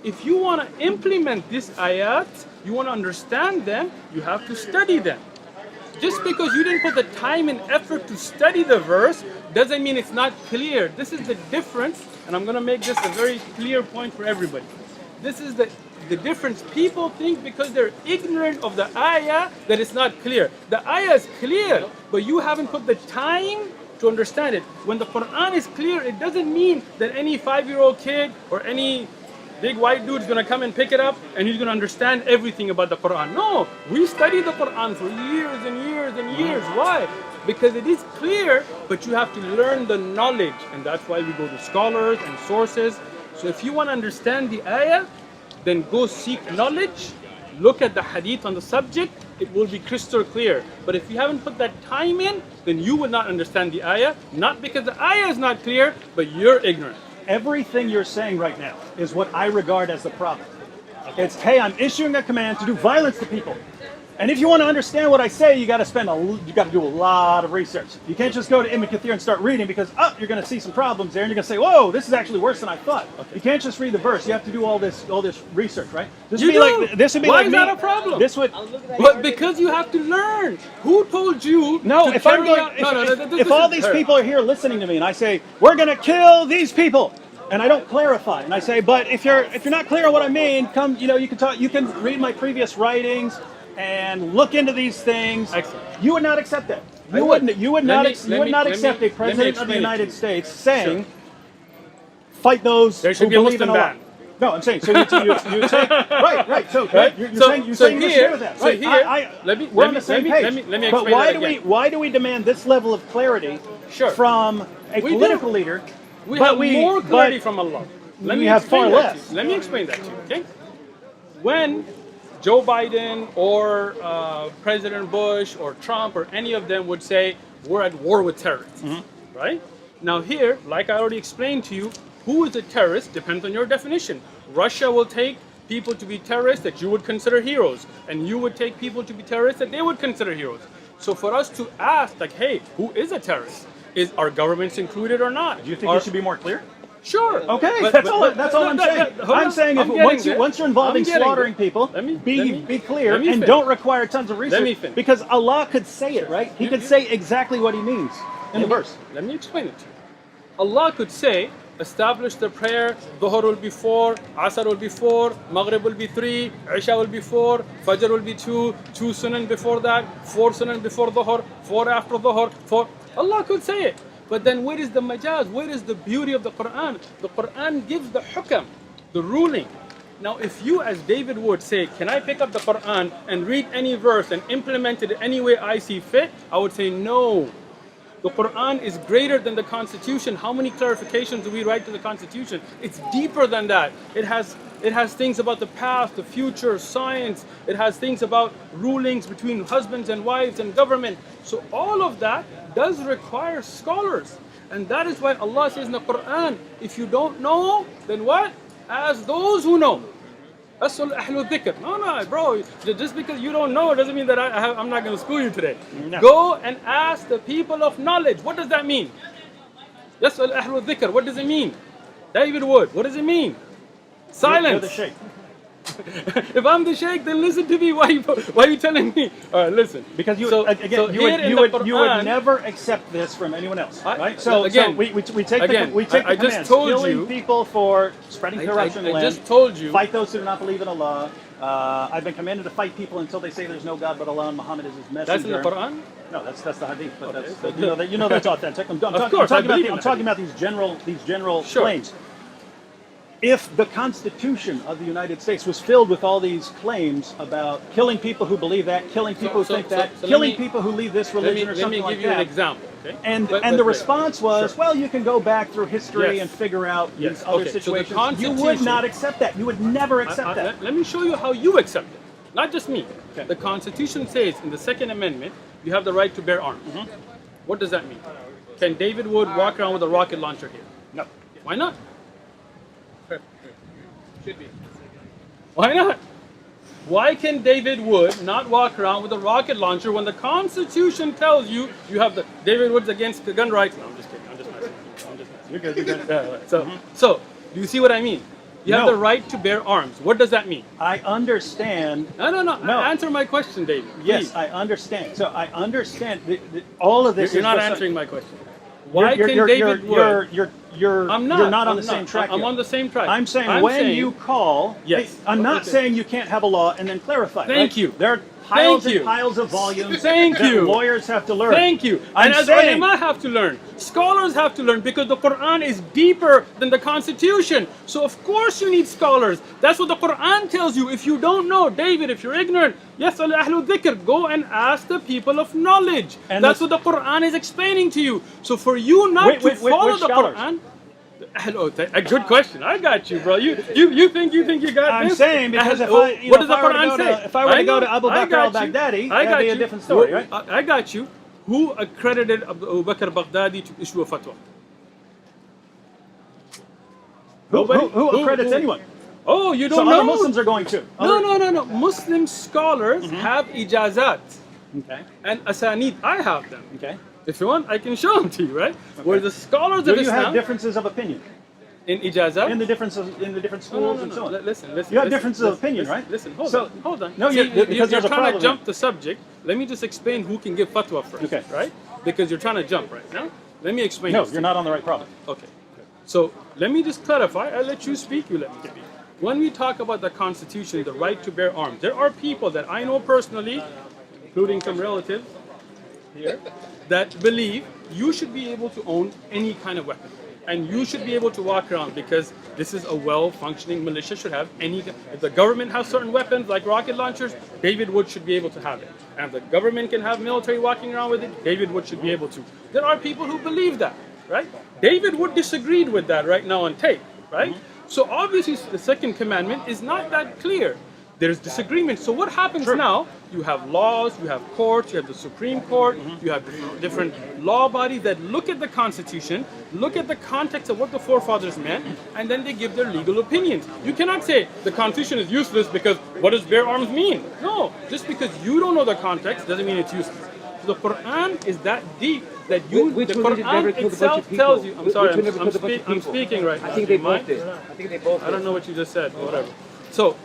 If you want to implement these ayat, you want to understand them, you have to study them. Just because you didn't put the time and effort to study the verse doesn't mean it's not clear. This is the difference, and I'm going to make this a very clear point for everybody. This is the difference. People think because they're ignorant of the ayah that it's not clear. The ayah is clear, but you haven't put the time to understand it. When the Quran is clear, it doesn't mean that any 5-year-old kid or any big white dude's gonna come and pick it up and he's gonna understand everything about the Quran. No, we study the Quran for years and years and years. Why? Because it is clear, but you have to learn the knowledge, and that's why we go to scholars and sources. So if you want to understand the ayah, then go seek knowledge, look at the hadith on the subject, it will be crystal clear. But if you haven't put that time in, then you will not understand the ayah, not because the ayah is not clear, but you're ignorant. Everything you're saying right now is what I regard as the problem. It's, hey, I'm issuing a command to do violence to people. And if you want to understand what I say, you got to do a lot of research. You can't just go to Ibn Kathir and start reading because you're going to see some problems there, and you're going to say, "Whoa, this is actually worse than I thought." You can't just read the verse. You have to do all this research, right? This would be Why like is me. that a problem? This would. But because you have to learn. Who told you? No, to if I'm carry going, out- if all these people are here listening to me, and I say we're going to kill these people, and I don't clarify, and I say, but if you're not clear on what I mean, come, you can talk. You can read my previous writings and look into these things. Excellent. You would not accept that. I You would. wouldn't. You would Let not. me- You let would me- not let me- accept a let me president of the explain it to United you. States saying, "Fight those There should who be a believe in Muslim Allah." ban. No, I'm saying so. You take right. So Right? you're So- saying so you here- share with that. so Right? here- We're on the same page. let me But explain why that do again. why do we demand this level of clarity Sure. from a We do. political leader? We but have more clarity from Allah. we have far explain that less. to you. Let me explain that to you, okay? When Joe Biden or President Bush or Trump or any of them would say, we're at war with terrorists, right? Now here, like I already explained to you, who is a terrorist depends on your definition. Russia will take people to be terrorists that you would consider heroes, and you would take people to be terrorists that they would consider heroes. So for us to ask, like, hey, who is a terrorist? Is our governments included or not? Do you think you should be more clear? Sure. Okay, that's all I'm saying. I'm saying if once you're involved in slaughtering people, be clear and don't require tons of research. Because Allah could say it, right? He could say exactly what He means in the verse. Let me explain it to you. Allah could say, establish the prayer, Dhuhr will be 4, Asr will be 4, Maghrib will be 3, Isha will be 4, Fajr will be 2 sunan before that, 4 sunan before Dhuhr, 4 after Dhuhr, 4. Allah could say it. But then where is the majaz? Where is the beauty of the Quran? The Quran gives the hukam, the ruling. Now if you as David would say, can I pick up the Quran and read any verse and implement it any way I see fit? I would say no. The Quran is greater than the Constitution. How many clarifications do we write to the Constitution? It's deeper than that. It has things about the past, the future, science. It has things about rulings between husbands and wives and government. So all of that does require scholars. And that is why Allah says in the Quran, if you don't know, then what? Ask those who know. As'al ahlu dhikr. No, bro. Just because you don't know doesn't mean that I'm not going to school you today. No. Go and ask the people of knowledge. What does that mean? As'al ahlu dhikr. What does it mean? David Wood. What does it mean? Silence. You're the sheikh. If I'm the sheikh, then listen to me. Why are you telling me? All right, listen. Because you So- again, so you here in the would Quran- never accept this from anyone else, I- right? So again- we take again, the I just commands, told killing you- people for spreading corruption in the I land. just told you. Fight those who do not believe in Allah. I've been commanded to fight people until they say there's no God but Allah and Muhammad is His messenger. That's in the Quran? No, that's the hadith, but Okay. you know that's authentic. I'm course, I talking believe about in talking about these general Sure. claims. If the Constitution of the United States was filled with all these claims about killing people who believe that, killing people who think that, so let killing me- people who leave this religion or Let me something like give you an that, example. Okay? and But- the but- response was, Sure. well, you can go back through history Yes. and figure out Yes. these other Okay, so the situations. You would Constitution- not accept that. You would never accept that. Let me show you how you accept it, not just me. Okay. The Constitution says in the Second Amendment, you have the right to bear arms. What does that mean? Can David Wood walk around with a rocket launcher here? No. Why not? Why not? Why can David Wood not walk around with a rocket launcher when the Constitution tells you you have the David Wood's against the gun rights? No, I'm just kidding. I'm just messing. You're good. You're good. Yeah, right. So, do you see what I mean? You have No. the right to bear arms. What does that mean? I understand. No. Answer my question, David. Yes, Please. I understand. So I understand all of this. You're is not just- answering my question. Why You're- can you're- David Wood? You're I'm not. You're not on I'm the same track. I'm yet. on the same track. I'm saying when you call. Yes. I'm not Okay. saying you can't have a law and then clarify. Thank right? you. There are piles Thank you. and piles of volumes. Thank that you. Lawyers have to learn. Thank you. I'm And as saying- ulama have to learn, scholars have to learn, because the Quran is deeper than the Constitution. So of course you need scholars. That's what the Quran tells you. If you don't know, David, if you're ignorant, yes, ahlu dhikr, go and ask the people of knowledge. And that's what the Quran is explaining to you. So for you not to follow which the scholars? Quran. Hello, a good question. I got you, bro. You think you got I'm this? saying because if What I, does the if I were to Quran go say? to, if I were to go to Abu I Bakr got you. al-Baghdadi, I got that'd be a you. different story, right? I got you. Who accredited Abu Bakr al-Baghdadi to issue a fatwa? Who Nobody? accredits anyone? Oh, you don't So know? other Muslims are going too. No. Muslim scholars have ijazat Okay. and asanid. I have them. Okay. If you want, I can show them to you, right? Where the scholars Do of you have Islam differences of opinion in ijazat. in the different schools and so on? Listen. You have differences of opinion, right? Listen, So- hold on. No, See, because there's a trying problem to jump the subject. Let me just explain who can give fatwa first, Okay. right? Because you're trying to jump right now. Let me explain. No, this to you're you. not on the right problem. Okay. So let me just clarify. I'll let you speak. You let me speak. When we talk about the Constitution, the right to bear arms, there are people that I know personally, including some relatives here, that believe you should be able to own any kind of weapon. And you should be able to walk around because this is a well-functioning militia should have any. If the government has certain weapons like rocket launchers, David Wood should be able to have it. And if the government can have military walking around with it, David Wood should be able to. There are people who believe that, right? David Wood disagreed with that right now on tape, right? So obviously the second commandment is not that clear. There's disagreement. So what happens now? You have laws, you have courts, you have the Supreme Court, you have different law bodies that look at the Constitution, look at the context of what the forefathers meant, and then they give their legal opinions. You cannot say the Constitution is useless because what does bear arms mean? No, just because you don't know the context doesn't mean it's useless. So the Quran is that deep that you, Which the one did never Quran kill the bunch itself of people? tells you. I'm sorry, Which one never killed a bunch of I'm people? speaking right now. I think they Do you mind? both did. I think they both I did. don't know what you just said, but whatever. So,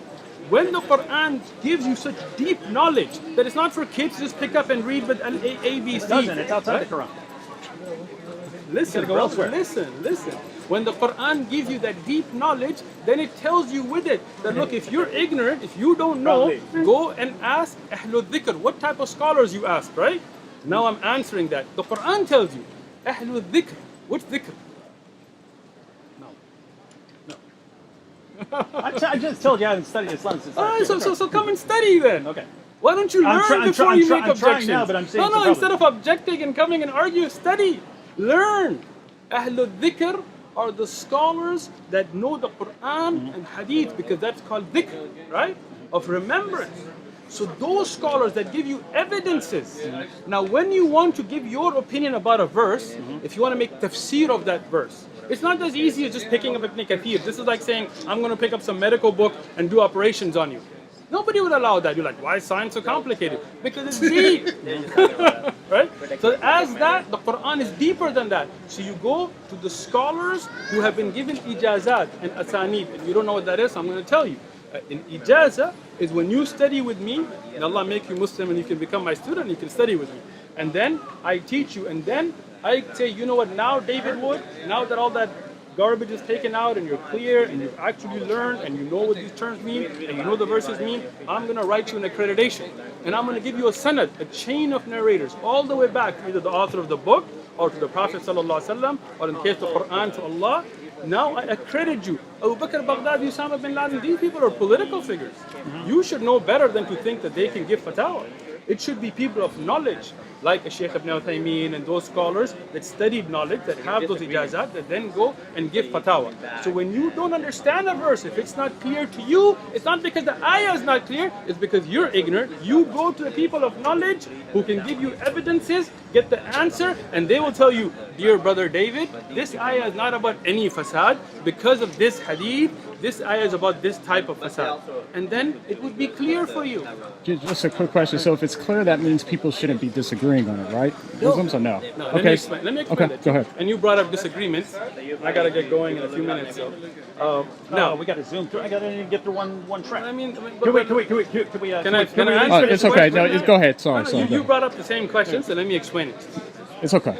when the Quran gives you such deep knowledge that it's not for kids to just pick up and read with an ABC. It doesn't. It's outside the Quran. Listen, go brother, elsewhere. listen. When the Quran gives you that deep knowledge, then it tells you with it that look, if you're ignorant, if you don't know, go and ask Ahlul Dhikr. What type of scholars you ask, right? Now I'm answering that. The Quran tells you, Ahlul Dhikr. What's dhikr? I just told you I haven't studied Islam since last year. So come and study then. Okay. Why don't you I'm learn try- I'm before try- you I'm try- make I'm trying objections? now, but I'm saying it's a no, problem. instead of objecting and coming and argue, study. Learn. Ahlul Dhikr are the scholars that know the Quran and Hadith because that's called dhikr, right? Of remembrance. So those scholars that give you evidences. Now when you want to give your opinion about a verse, if you want to make tafsir of that verse, it's not as easy as just picking up Ibn Kathir. This is like saying, I'm going to pick up some medical book and do operations on you. Nobody would allow that. You're like, why is science so complicated? Because it's deep. Right? So as that, the Quran is deeper than that. So you go to the scholars who have been given ijazat and asanid. And you don't know what that is, I'm going to tell you. In ijazah is when you study with me, and Allah make you Muslim and you can become my student, and you can study with me. And then I teach you, and then I say, you know what, now David Wood, now that all that garbage is taken out and you're clear and you've actually learned and you know what these terms mean and you know the verses mean, I'm going to write you an accreditation. And I'm going to give you a sanad, a chain of narrators, all the way back to either the author of the book or to the Prophet ﷺ, or in the case of the Quran to Allah. Now I accredit you. Abu Bakr Baghdadi, Osama bin Laden, these people are political figures. You should know better than to think that they can give fatwa. It should be people of knowledge, like Shaykh Uthman and those scholars that studied knowledge, that have those ijazat, that then go and give fatwa. So when you don't understand a verse, if it's not clear to you, it's not because the ayah is not clear, it's because you're ignorant. You go to the people of knowledge who can give you evidences, get the answer, and they will tell you, dear brother David, this ayah is not about any fasad. Because of this hadith, this ayah is about this type of fasad. And then it would be clear for you. Just a quick question. So if it's clear, that means people shouldn't be disagreeing on it, right? Muslims or no? No, Okay. let me explain Okay, that. go ahead. And you brought up disagreements. I gotta get going in a few minutes. So, No, now we got to zoom through. I got to get through one track. I mean, Can we Can I answer It's this okay. question? No, go ahead. Sorry. No, sorry. you brought up the same question, so let me explain it. It's okay.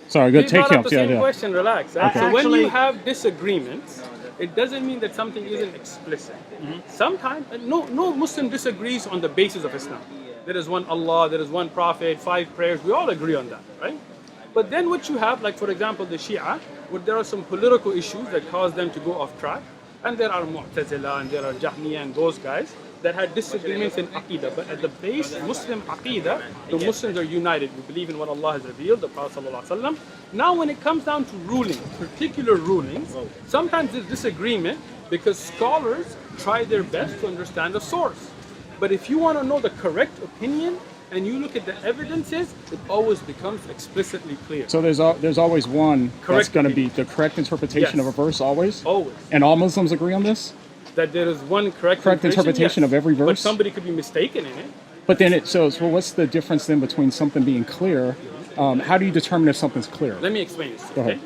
Sorry. Good. You Take brought him. up the same question. Relax. So when Actually- you have disagreements, it doesn't mean that something isn't explicit. Sometimes no Muslim disagrees on the basis of Islam. There is one Allah, there is one Prophet, 5 prayers. We all agree on that, right? But then what you have, like for example, the Shia, where there are some political issues that cause them to go off track, and there are Mu'tazila and there are Jahmiya and those guys that had disagreements in Aqidah. But at the base, Muslim Aqidah, the Muslims are united. We believe in what Allah has revealed, the Prophet ﷺ. Now when it comes down to rulings, particular rulings, sometimes there's disagreement because scholars try their best to understand the source. But if you want to know the correct opinion, and you look at the evidences, it always becomes explicitly clear. So there's always one that's Correct going to be opinion. the correct interpretation Yes. of a verse, always? Always. And all Muslims agree on this? that there is one correct interpretation yes. of every verse? But somebody could be mistaken in it. But then so what's the difference then between something being clear? How do you determine if something's clear? Let me explain this. Go ahead.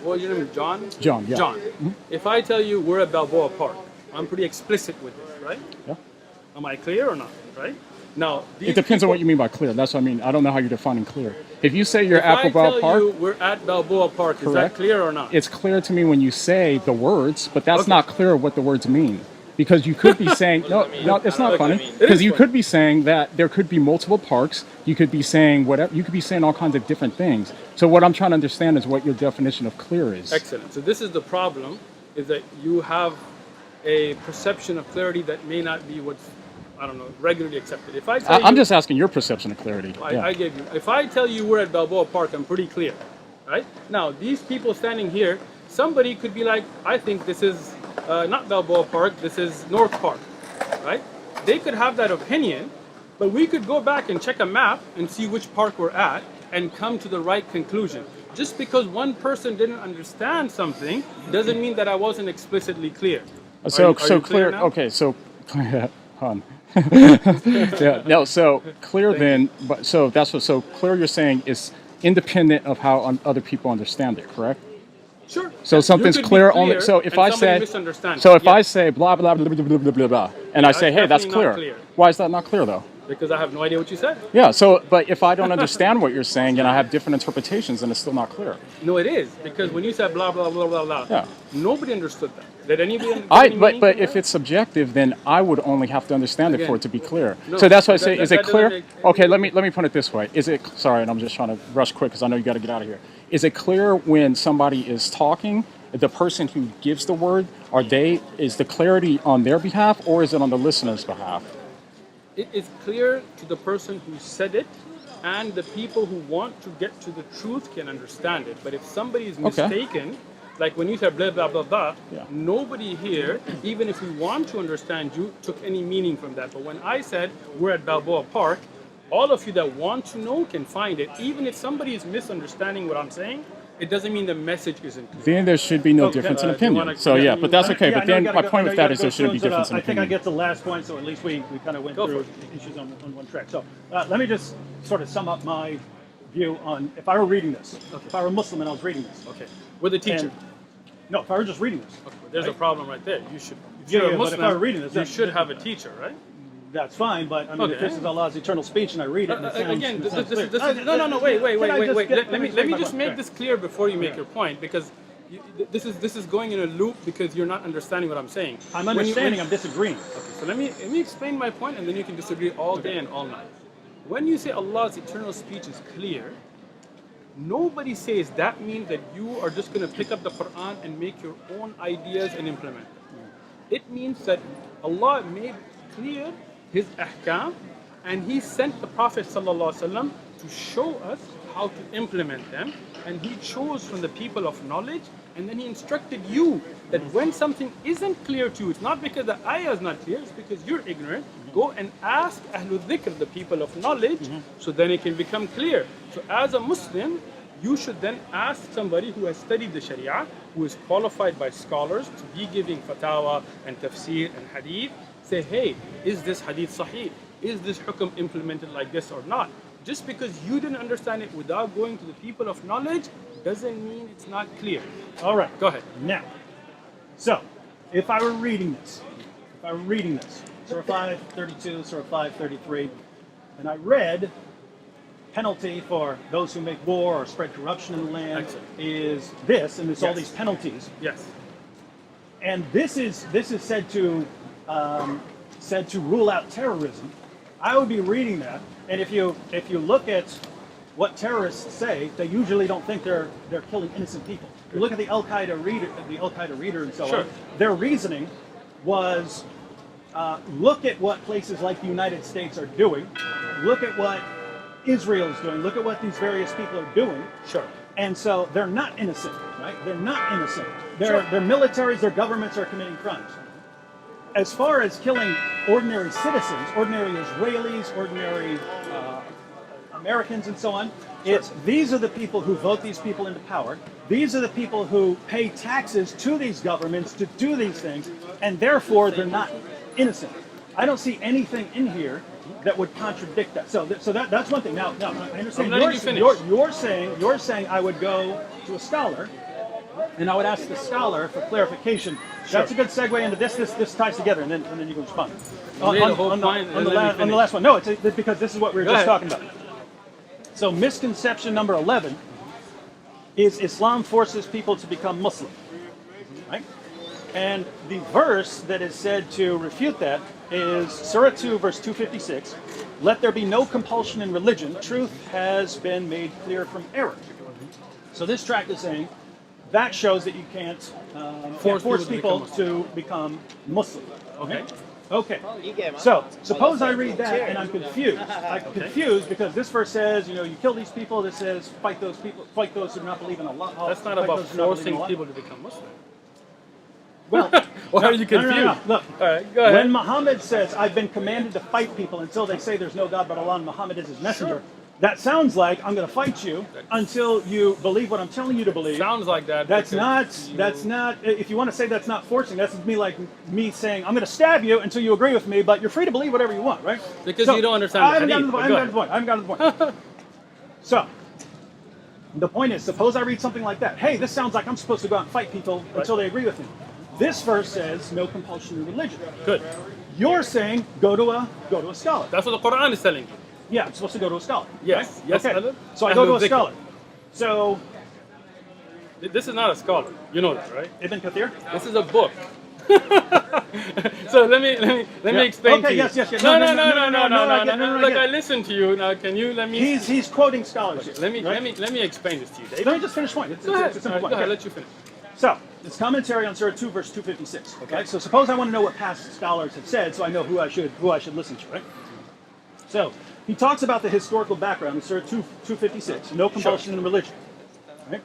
Well, your name is John? John, yeah. John. If I tell you we're at Balboa Park, I'm pretty explicit with this, right? Yeah. Am I clear or not, right? Now, It depends on what you mean by clear. That's what I mean. I don't know how you're defining clear. If you say you're if at I Balboa tell Park, you we're at Balboa Park, is that correct. clear or not? It's clear to me when you say the words, but that's Okay. not clear what the words mean. Because you could be saying, no, it's not funny. Because you could be saying that there could be multiple parks. You could be saying whatever. You could be saying all kinds of different things. So what I'm trying to understand is what your definition of clear is. Excellent. So this is the problem, is that you have a perception of clarity that may not be what's, I don't know, regularly accepted. If I tell I'm you, just asking your perception of clarity. Yeah. I gave you. If I tell you we're at Balboa Park, I'm pretty clear, right? Now, these people standing here, somebody could be like, I think this is not Balboa Park, this is North Park, right? They could have that opinion, but we could go back and check a map and see which park we're at and come to the right conclusion. Just because one person didn't understand something doesn't mean that I wasn't explicitly clear. So Are you clear. now? Okay, so yeah, no. So clear then. But so that's what. So clear. You're saying is independent of how other people understand it, correct? Sure. So something's You could be clear only. So if and I somebody say, misunderstands so it. if I say blah blah blah blah blah blah blah blah, and I say, hey, that's definitely not clear. clear. Why is that not clear though? Because I have no idea what you said. Yeah. So, but if I don't understand what you're saying and I have different interpretations, then it's still not clear. No, it is, because when you said blah blah blah blah blah, Yeah. nobody understood that. Did anybody? Get any meaning But from if that? it's subjective, then I would only have to understand it for Again, it to be clear. no, So that's why I that- say, that- is it that clear? doesn't make- Okay, let me put it this way. Is it sorry? And I'm just trying to rush quick because I know you got to get out of here. Is it clear when somebody is talking, the person who gives the word, is the clarity on their behalf or is it on the listener's behalf? It is clear to the person who said it, and the people who want to get to the truth can understand it. But if somebody is Okay. mistaken, like when you said blah blah blah blah, Yeah. nobody here, even if we want to understand you, took any meaning from that. But when I said we're at Balboa Park, all of you that want to know can find it. Even if somebody is misunderstanding what I'm saying, it doesn't mean the message isn't clear. Then there should be no Okay. difference in Do you opinion. wanna So yeah, continue? but that's okay. Yeah, But I know then you my gotta point go- with I know that you is there gotta go shouldn't be soon, so difference in I think I opinion. get the last point, so at least we kind of went Go through for it. issues on one track. So let me just sort of sum up my view on if I were reading this, if I were Muslim and I was reading this. Okay. With a teacher. And, no, if I were just reading this, Okay, there's a right? problem right there. You should. If Yeah, you're yeah, a but Muslim, if I were reading this, you that- should have a teacher, right? that's fine. But I mean, if Okay. this is Allah's eternal speech and I read it, and it sounds, Again, it this sounds is clear. no. Wait. Can I just get- Let me explain my just point? make Right. this clear before you make Yeah. your point, because this is going in a loop because you're not understanding what I'm saying. I'm When you- understanding. when- I'm disagreeing. So let me explain my point, and then you can disagree all day and all night. When you say Allah's eternal speech is clear, nobody says that means that you are just going to pick up the Quran and make your own ideas and implement them. It means that Allah made clear His ahkam, and He sent the Prophet ﷺ to show us how to implement them, and He chose from the people of knowledge, and then He instructed you that when something isn't clear to you, it's not because the ayah is not clear, it's because you're ignorant. Go and ask Ahlul Dhikr, the people of knowledge, so then it can become clear. So as a Muslim, you should then ask somebody who has studied the Sharia, who is qualified by scholars to be giving fatawa and tafsir and hadith. Say, hey, is this hadith sahih? Is this hukm implemented like this or not? Just because you didn't understand it without going to the people of knowledge doesn't mean it's not clear. All right. Go ahead. Now, so if I were reading this, Surah 5:32, Surah 5:33, and I read penalty for those who make war or spread corruption in the land Excellent. is this, and it's all Yes. these penalties, Yes. and this is said to rule out terrorism. I would be reading that, and if you look at what terrorists say, they usually don't think they're killing innocent people. You look at the Al Qaeda reader, and so Sure. on. Their reasoning was, look at what places like the United States are doing. Look at what Israel is doing. Look at what these various people are doing. Sure. And so they're not innocent, right? They're not innocent. Sure. Their militaries, their governments are committing crimes. As far as killing ordinary citizens, ordinary Israelis, ordinary Americans, and so on, It's these are the people who vote these people into power. These are the people who pay taxes to these governments to do these things, and therefore they're not innocent. I don't see anything in here that would contradict that. So that's one thing. Now I understand you're saying I would go to a scholar, and I would ask the scholar for clarification. That's a good segue into this ties together, and then you can respond. On the last one. No, it's because this is what we were just talking about. So misconception number 11 is Islam forces people to become Muslim, right? And the verse that is said to refute that is Surah 2, verse 256. Let there be no compulsion in religion. Truth has been made clear from error. So this tract is saying that shows that you can't force people to become Muslim. Okay. Okay. So suppose I read that and I'm confused. I'm confused because this verse says, you kill these people. This says fight those people, fight those who do not believe in Allah. That's not about forcing people to become Muslim. Well, why are you confused? No. Look, all right, go ahead. When Muhammad says, "I've been commanded to fight people until they say there's no God but Allah and Muhammad is His messenger," that sounds like I'm going to fight you until you believe what I'm telling you to believe. Sounds like that. That's not. If you want to say that's not forcing, that's me saying I'm going to stab you until you agree with me, but you're free to believe whatever you want, right? Because you don't understand the hadith. I haven't gotten to the point. So, the point is, suppose I read something like that. Hey, this sounds like I'm supposed to go out and fight people until they agree with me. This verse says no compulsion in religion. Good. You're saying go to a scholar. That's what the Quran is telling you. Yeah, I'm supposed to go to a scholar. Yes. Right? Yes. Okay. So I go to a scholar. So this is not a scholar. You know that, right? Ibn Kathir. This is a book. So let me explain to you. Yes. No. Look, I listened to you. Now, can you let me? He's quoting scholars. Let me explain this to you, Dave. Let me just finish one. Go ahead. Let you finish. So it's commentary on Surah 2, verse 256. Okay. So suppose I want to know what past scholars have said, so I know who I should listen to, right? So he talks about the historical background in Surah 256. No compulsion in religion, right?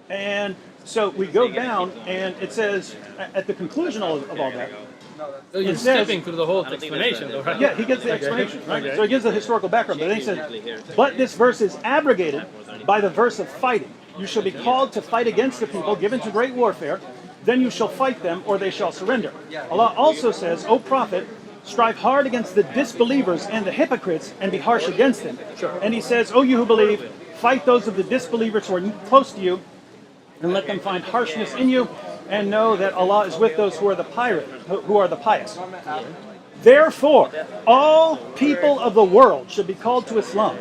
And so we go down, and it says at the conclusion of all that. So you're skipping through the whole explanation, though, right? Yeah, he gives the explanation, right? Okay. So he gives the historical background, but then he says, but this verse is abrogated by the verse of fighting. You shall be called to fight against the people, given to great warfare. Then you shall fight them, or they shall surrender. Allah also says, O Prophet, strive hard against the disbelievers and the hypocrites, and be harsh against them. And he says, O you who believe, fight those of the disbelievers who are close to you, and let them find harshness in you, and know that Allah is with those who are the pious. Therefore, all people of the world should be called to Islam.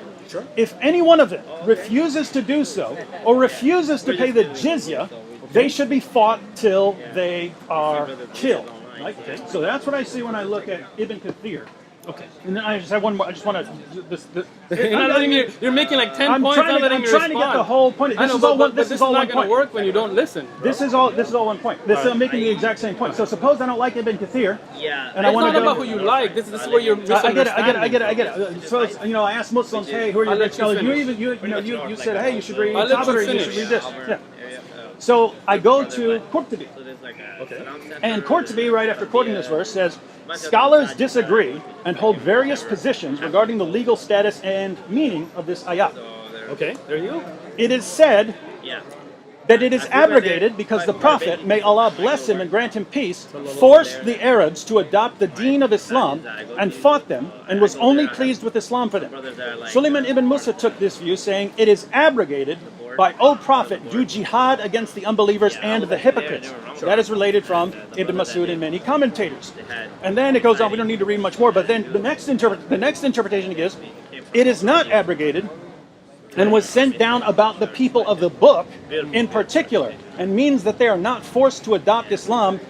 If any one of them refuses to do so, or refuses to pay the jizya, they should be fought till they are killed. Right? So that's what I see when I look at Ibn Kathir. Okay. And then I just have one more. I just want to. You're making like 10 points. I'm trying to get the whole point. This is all one. This is all not going to work when you don't listen. Bro. This is all one point. I'm making the exact same point. So suppose I don't like Ibn Kathir. Yeah. And I want to go. It's not about who you like. This is where you're misunderstanding. I get it. So I ask Muslims, hey, who are your scholars? You said, hey, you should read Tabari, you should read this. Yeah. So I go to Qurtubi. Okay. And Qurtubi, right after quoting this verse, says, scholars disagree and hold various positions regarding the legal status and meaning of this ayah. Okay, there you go. It is said that it is abrogated because the Prophet, may Allah bless him and grant him peace, forced the Arabs to adopt the deen of Islam and fought them and was only pleased with Islam for them. Sulaiman ibn Musa took this view, saying, it is abrogated by, O Prophet, do jihad against the unbelievers and the hypocrites. That is related from Ibn Masud and many commentators. And then it goes on, we don't need to read much more, but then the next interpretation he gives, it is not abrogated and was sent down about the people of the book in particular, and means that they are not forced to adopt Islam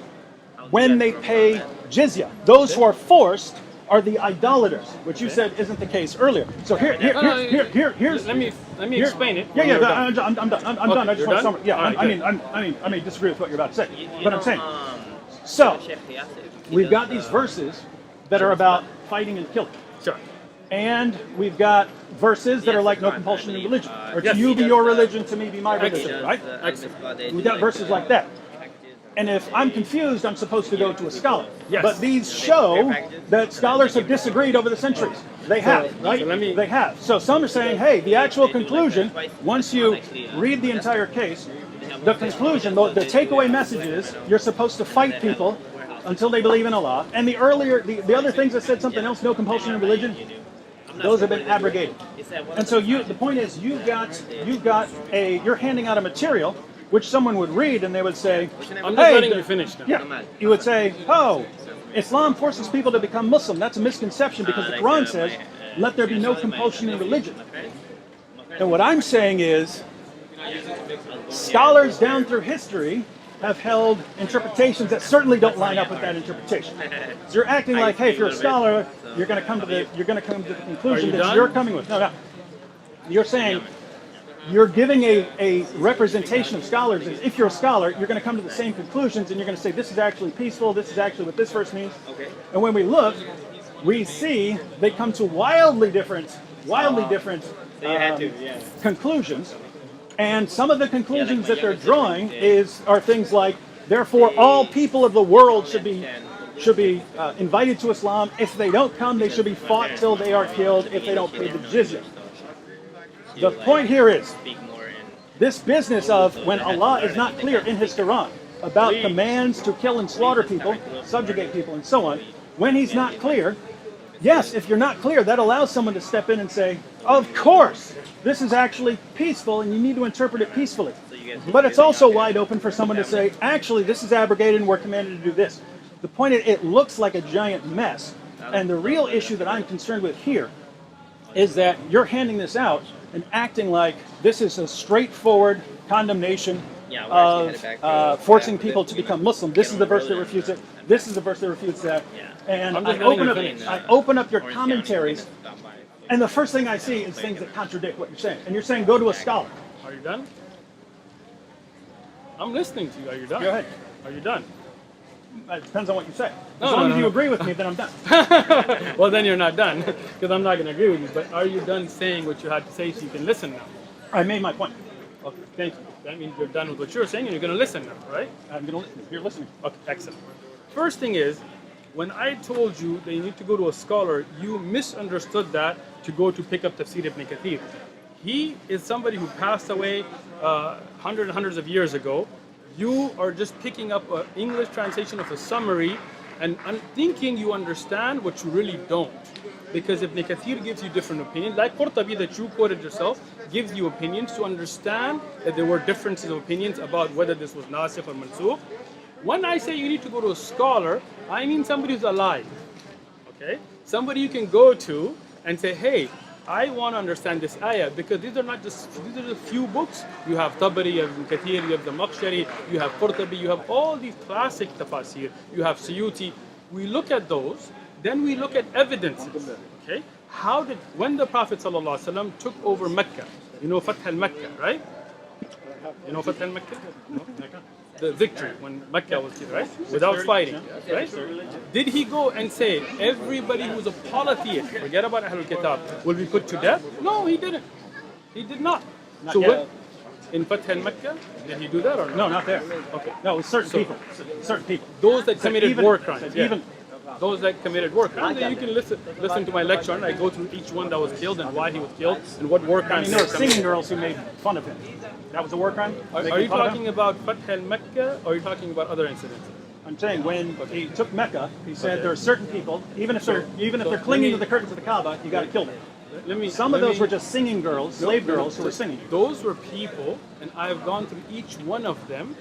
when they pay jizya. Those who are forced are the idolaters, which you said isn't the case earlier. So here's. Let me explain it. I'm done. I'm done. I just want to summarize. Yeah, I may disagree with what you're about to say, but I'm saying. So we've got these verses that are about fighting and killing. Sure. And we've got verses that are like no compulsion in religion, or to you be your religion, to me be my religion, right? Excellent. We've got verses like that. And if I'm confused, I'm supposed to go to a scholar. Yes. But these show that scholars have disagreed over the centuries. They have, right? so let me- They have. So some are saying, hey, the actual conclusion, once you read the entire case, the conclusion, the takeaway message is you're supposed to fight people until they believe in Allah. And the other things that said something else, no compulsion in religion, those have been abrogated. And so the point is, you're handing out a material which someone would read and they would say, I'm just letting you finish now. yeah, you would say, oh, Islam forces people to become Muslim. That's a misconception because the Quran says, let there be no compulsion in religion. And what I'm saying is, scholars down through history have held interpretations that certainly don't line up with that interpretation. So you're acting like, hey, if you're a scholar, you're going to come to the conclusion that done? you're coming with. No. You're saying you're giving a representation of scholars. As if you're a scholar, you're going to come to the same conclusions, and you're going to say this is actually peaceful. This is actually what this verse means. And when we look, we see they come to wildly different conclusions. And some of the conclusions that they're drawing are things like, therefore, all people of the world should be invited to Islam. If they don't come, they should be fought till they are killed if they don't pay the jizya. The point here is, this business of when Allah is not clear in His Quran about commands to kill and slaughter people, subjugate people, and so on, when He's not clear, yes, if you're not clear, that allows someone to step in and say, of course, this is actually peaceful and you need to interpret it peacefully. But it's also wide open for someone to say, actually, this is abrogated and we're commanded to do this. The point is, it looks like a giant mess. And the real issue that I'm concerned with here is that you're handing this out and acting like this is a straightforward condemnation of forcing people to become Muslim. This is the verse that refutes it. This is the verse that refutes that. And I open up your commentaries, and the first thing I see is things that contradict what you're saying. And you're saying go to a scholar. Are you done? I'm listening to you. Are you done? Go ahead. Are you done? It depends on what you say. No, As long as you no. agree with me, then I'm done. Well, then you're not done, because I'm not going to agree with you. But are you done saying what you had to say so you can listen now? I made my point. Okay, thank you. That means you're done with what you're saying and you're going to listen now, right? I'm going to listen. You're listening. Okay, excellent. First thing is, when I told you that you need to go to a scholar, you misunderstood that to go to pick up Tafsir ibn Kathir. He is somebody who passed away hundreds of years ago. You are just picking up an English translation of a summary and thinking you understand what you really don't. Because Ibn Kathir gives you different opinions, like Qurtubi that you quoted yourself, gives you opinions to understand that there were differences of opinions about whether this was nasikh or mansukh. When I say you need to go to a scholar, I mean somebody who's alive. Okay? Somebody you can go to and say, hey, I want to understand this ayah, because these are just a few books. You have Tabari, you have Ibn Kathir, you have the Makhshari, you have Qurtubi, you have all these classic tafasir, you have Suyuti. We look at those, then we look at evidences. Okay? When the Prophet ﷺ took over Mecca, you know Fath al-Mecca, right? You know Fath al-Mecca? No? The victory when Mecca was killed, right? Without fighting, right? Did he go and say everybody who's a polytheist, forget about Ahlul Kitab, will be put to death? No, he didn't. He did not. So yet. in Fath al-Mecca, did he do that or not? No, not there. Okay. No, it was certain people. Certain people. Those that committed even- war crimes. so Yeah. even- Those that committed war crimes. Then you can listen to my lecture and I go through each one that was killed and why he was killed and what war I crimes mean, there they were committed. singing girls who made fun of him. That was a war crime? Are you talking about Fath al-Mecca or are you talking about other incidents? I'm saying when he took Mecca, he said there are certain people, even if they're so clinging let to the curtains of the Kaaba, you got to kill them. Some of let those me- were just singing girls, slave girls who were singing. Those were people, and I've gone through each one of them.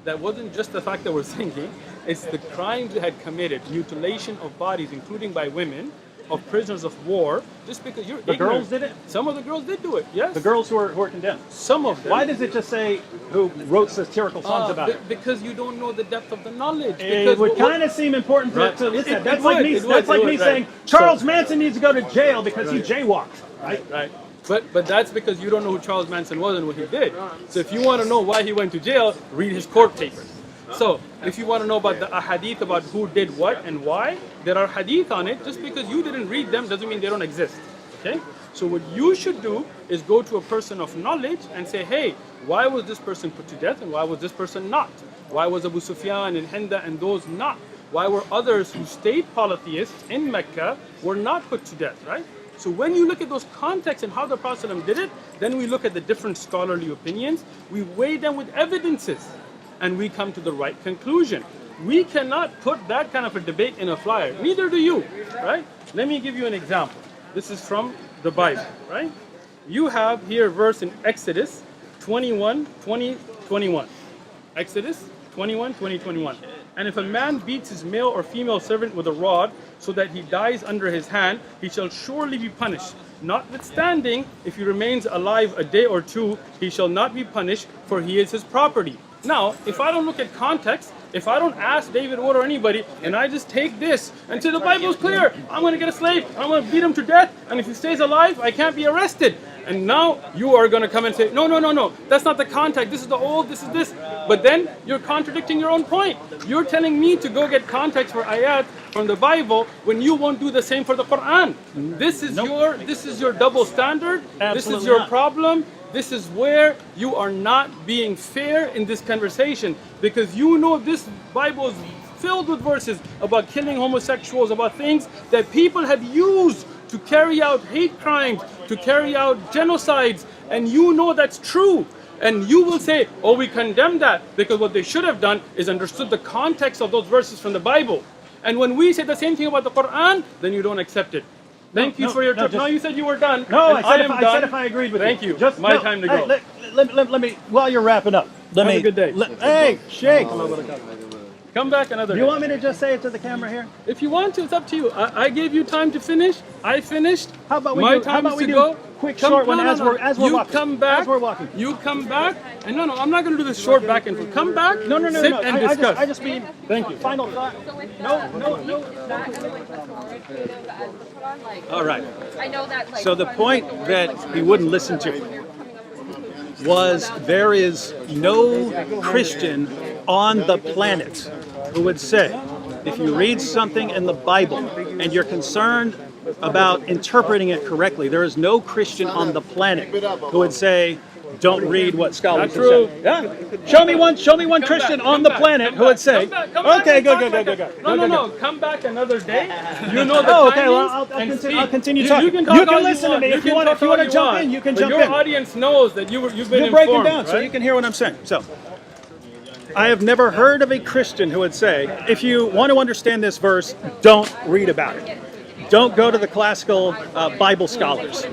That wasn't just the fact that we're singing, it's the crimes they had committed, mutilation of bodies, including by women, of prisoners of war, just because you're The girls did it? Some of the girls did do it, yes. The girls who were condemned. Some of them. Why does it just say who wrote satirical songs about it? Because you don't know the depth of the knowledge. It Because would kind of seem important Right. to listen. It That's would, like me. it would, That's like it me would, saying right. Charles So- Manson needs to go to jail because he jaywalked. Right? Right. But that's because you don't know who Charles Manson was and what he did. So if you want to know why he went to jail, read his court papers. So if you want to know about the hadith about who did what and why, there are hadith on it. Just because you didn't read them doesn't mean they don't exist. Okay? So what you should do is go to a person of knowledge and say, hey, why was this person put to death and why was this person not? Why was Abu Sufyan and Hinda and those not? Why were others who stayed polytheists in Mecca were not put to death, right? So when you look at those contexts and how the Prophet ﷺ did it, then we look at the different scholarly opinions, we weigh them with evidences, and we come to the right conclusion. We cannot put that kind of a debate in a flyer, neither do you, right? Let me give you an example. This is from the Bible, right? You have here a verse in Exodus 21, 20, 21. Exodus 21, 20, 21. And if a man beats his male or female servant with a rod so that he dies under his hand, he shall surely be punished. Notwithstanding, if he remains alive a day or two, he shall not be punished, for he is his property. Now, if I don't look at context, if I don't ask David Wood or anybody, and I just take this and say the Bible is clear, I'm going to get a slave, I'm going to beat him to death, and if he stays alive, I can't be arrested. And now you are going to come and say, no, that's not the context, this is the old, this is this. But then you're contradicting your own point. You're telling me to go get context for ayat from the Bible when you won't do the same for the Quran. This is your double standard. This is your problem. This is where you are not being fair in this conversation, because you know this Bible is filled with verses about killing homosexuals, about things that people have used to carry out hate crimes, to carry out genocides, and you know that's true. And you will say, oh, we condemn that, because what they should have done is understood the context of those verses from the Bible. And when we say the same thing about the Quran, then you don't accept it. Thank you for your time. No, you said you were done. No, I said done. if I agreed with Thank you. you. Just my time to go. Hey, let me, while you're wrapping up, Have a good day. Hey, Shaykh, Come back another do day. you want me to just say it to the camera here? If you want to, it's up to you. I gave you time to finish. I finished. How about we My do, time how about is we to do go. quick, short one as we're You walking? come back. As we're walking. You come back. And no, I'm not going to do this short back and forth. Come back. No. Sit and discuss. I just mean, Thank you. final thought. So with No. is that as authoritative as the Quran? Like, All right. I know that. Like, So the Quran point is that like, he wouldn't listen to when you're coming up with conclusions was about- there is no Christian on the planet who would say, if you read something in the Bible and you're concerned about interpreting it correctly, there is no Christian on the planet who would say, don't read what scholars have true. said. Yeah. Show me one Christian on the planet who would say, okay, good. No. Come back another day. You know the Oh, okay, timings well, I'll and continue- speak. I'll continue talking. You can You talk can all listen to me. You If you can wanna- talk if you wanna all jump want. in, you can But jump your in. audience knows that you've been You're breaking informed, down so right? you can hear what I'm saying. So, I have never heard of a Christian who would say, if you want to understand this verse, don't read about it. Don't go to the classical Bible scholars.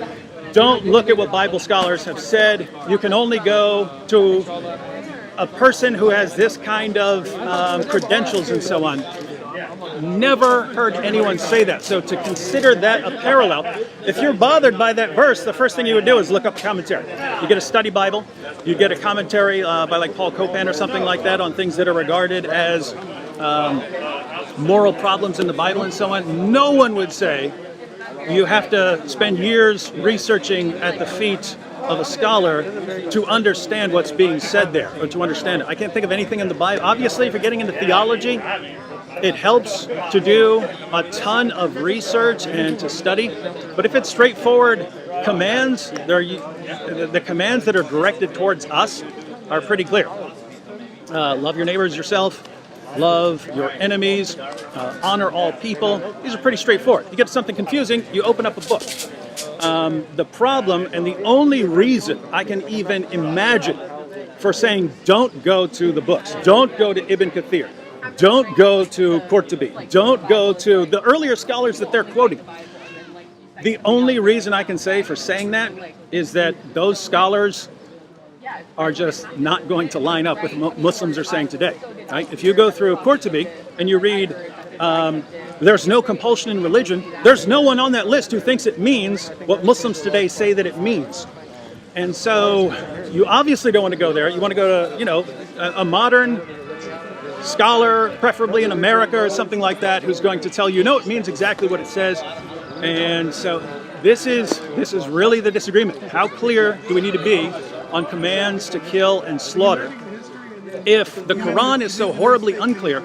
Don't look at what Bible scholars have said. You can only go to a person who has this kind of credentials and so on. Never heard anyone say that. So to consider that a parallel, if you're bothered by that verse, the first thing you would do is look up commentary. You get a study Bible, you get a commentary by like Paul Copan or something like that on things that are regarded as moral problems in the Bible and so on. No one would say you have to spend years researching at the feet of a scholar to understand what's being said there, or to understand it. I can't think of anything in the Bible. Obviously, if you're getting into theology, it helps to do a ton of research and to study. But if it's straightforward commands, the commands that are directed towards us are pretty clear. Love your neighbors yourself. Love your enemies. Honor all people. These are pretty straightforward. You get something confusing, you open up a book. The problem, and the only reason I can even imagine for saying don't go to the books, don't go to Ibn Kathir, don't go to Qurtubi, don't go to the earlier scholars that they're quoting. The only reason I can say for saying that is that those scholars are just not going to line up with what Muslims are saying today. Right? If you go through Qurtubi and you read there's no compulsion in religion, there's no one on that list who thinks it means what Muslims today say that it means. And so you obviously don't want to go there. You want to go to, a modern scholar, preferably in America or something like that, who's going to tell you, no, it means exactly what it says. And so this is really the disagreement. How clear do we need to be on commands to kill and slaughter? If the Quran is so horribly unclear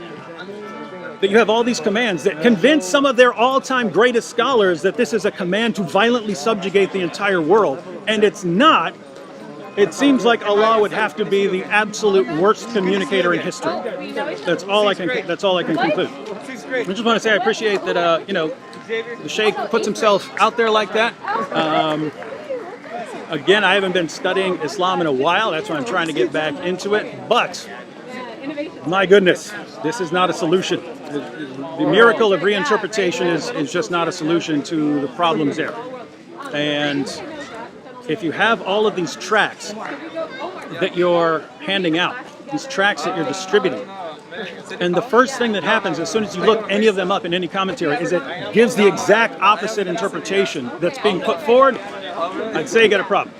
that you have all these commands that convince some of their all-time greatest scholars that this is a command to violently subjugate the entire world, and it's not, It seems like Allah would have to be the absolute worst communicator in history. That's all I can conclude. I just want to say I appreciate that the Shaykh puts himself out there like that. Again, I haven't been studying Islam in a while. That's why I'm trying to get back into it. But my goodness, this is not a solution. The miracle of reinterpretation is just not a solution to the problems there. And if you have all of these tracts that you're handing out, these tracts that you're distributing, and the first thing that happens as soon as you look any of them up in any commentary is it gives the exact opposite interpretation that's being put forward, I'd say you got a problem.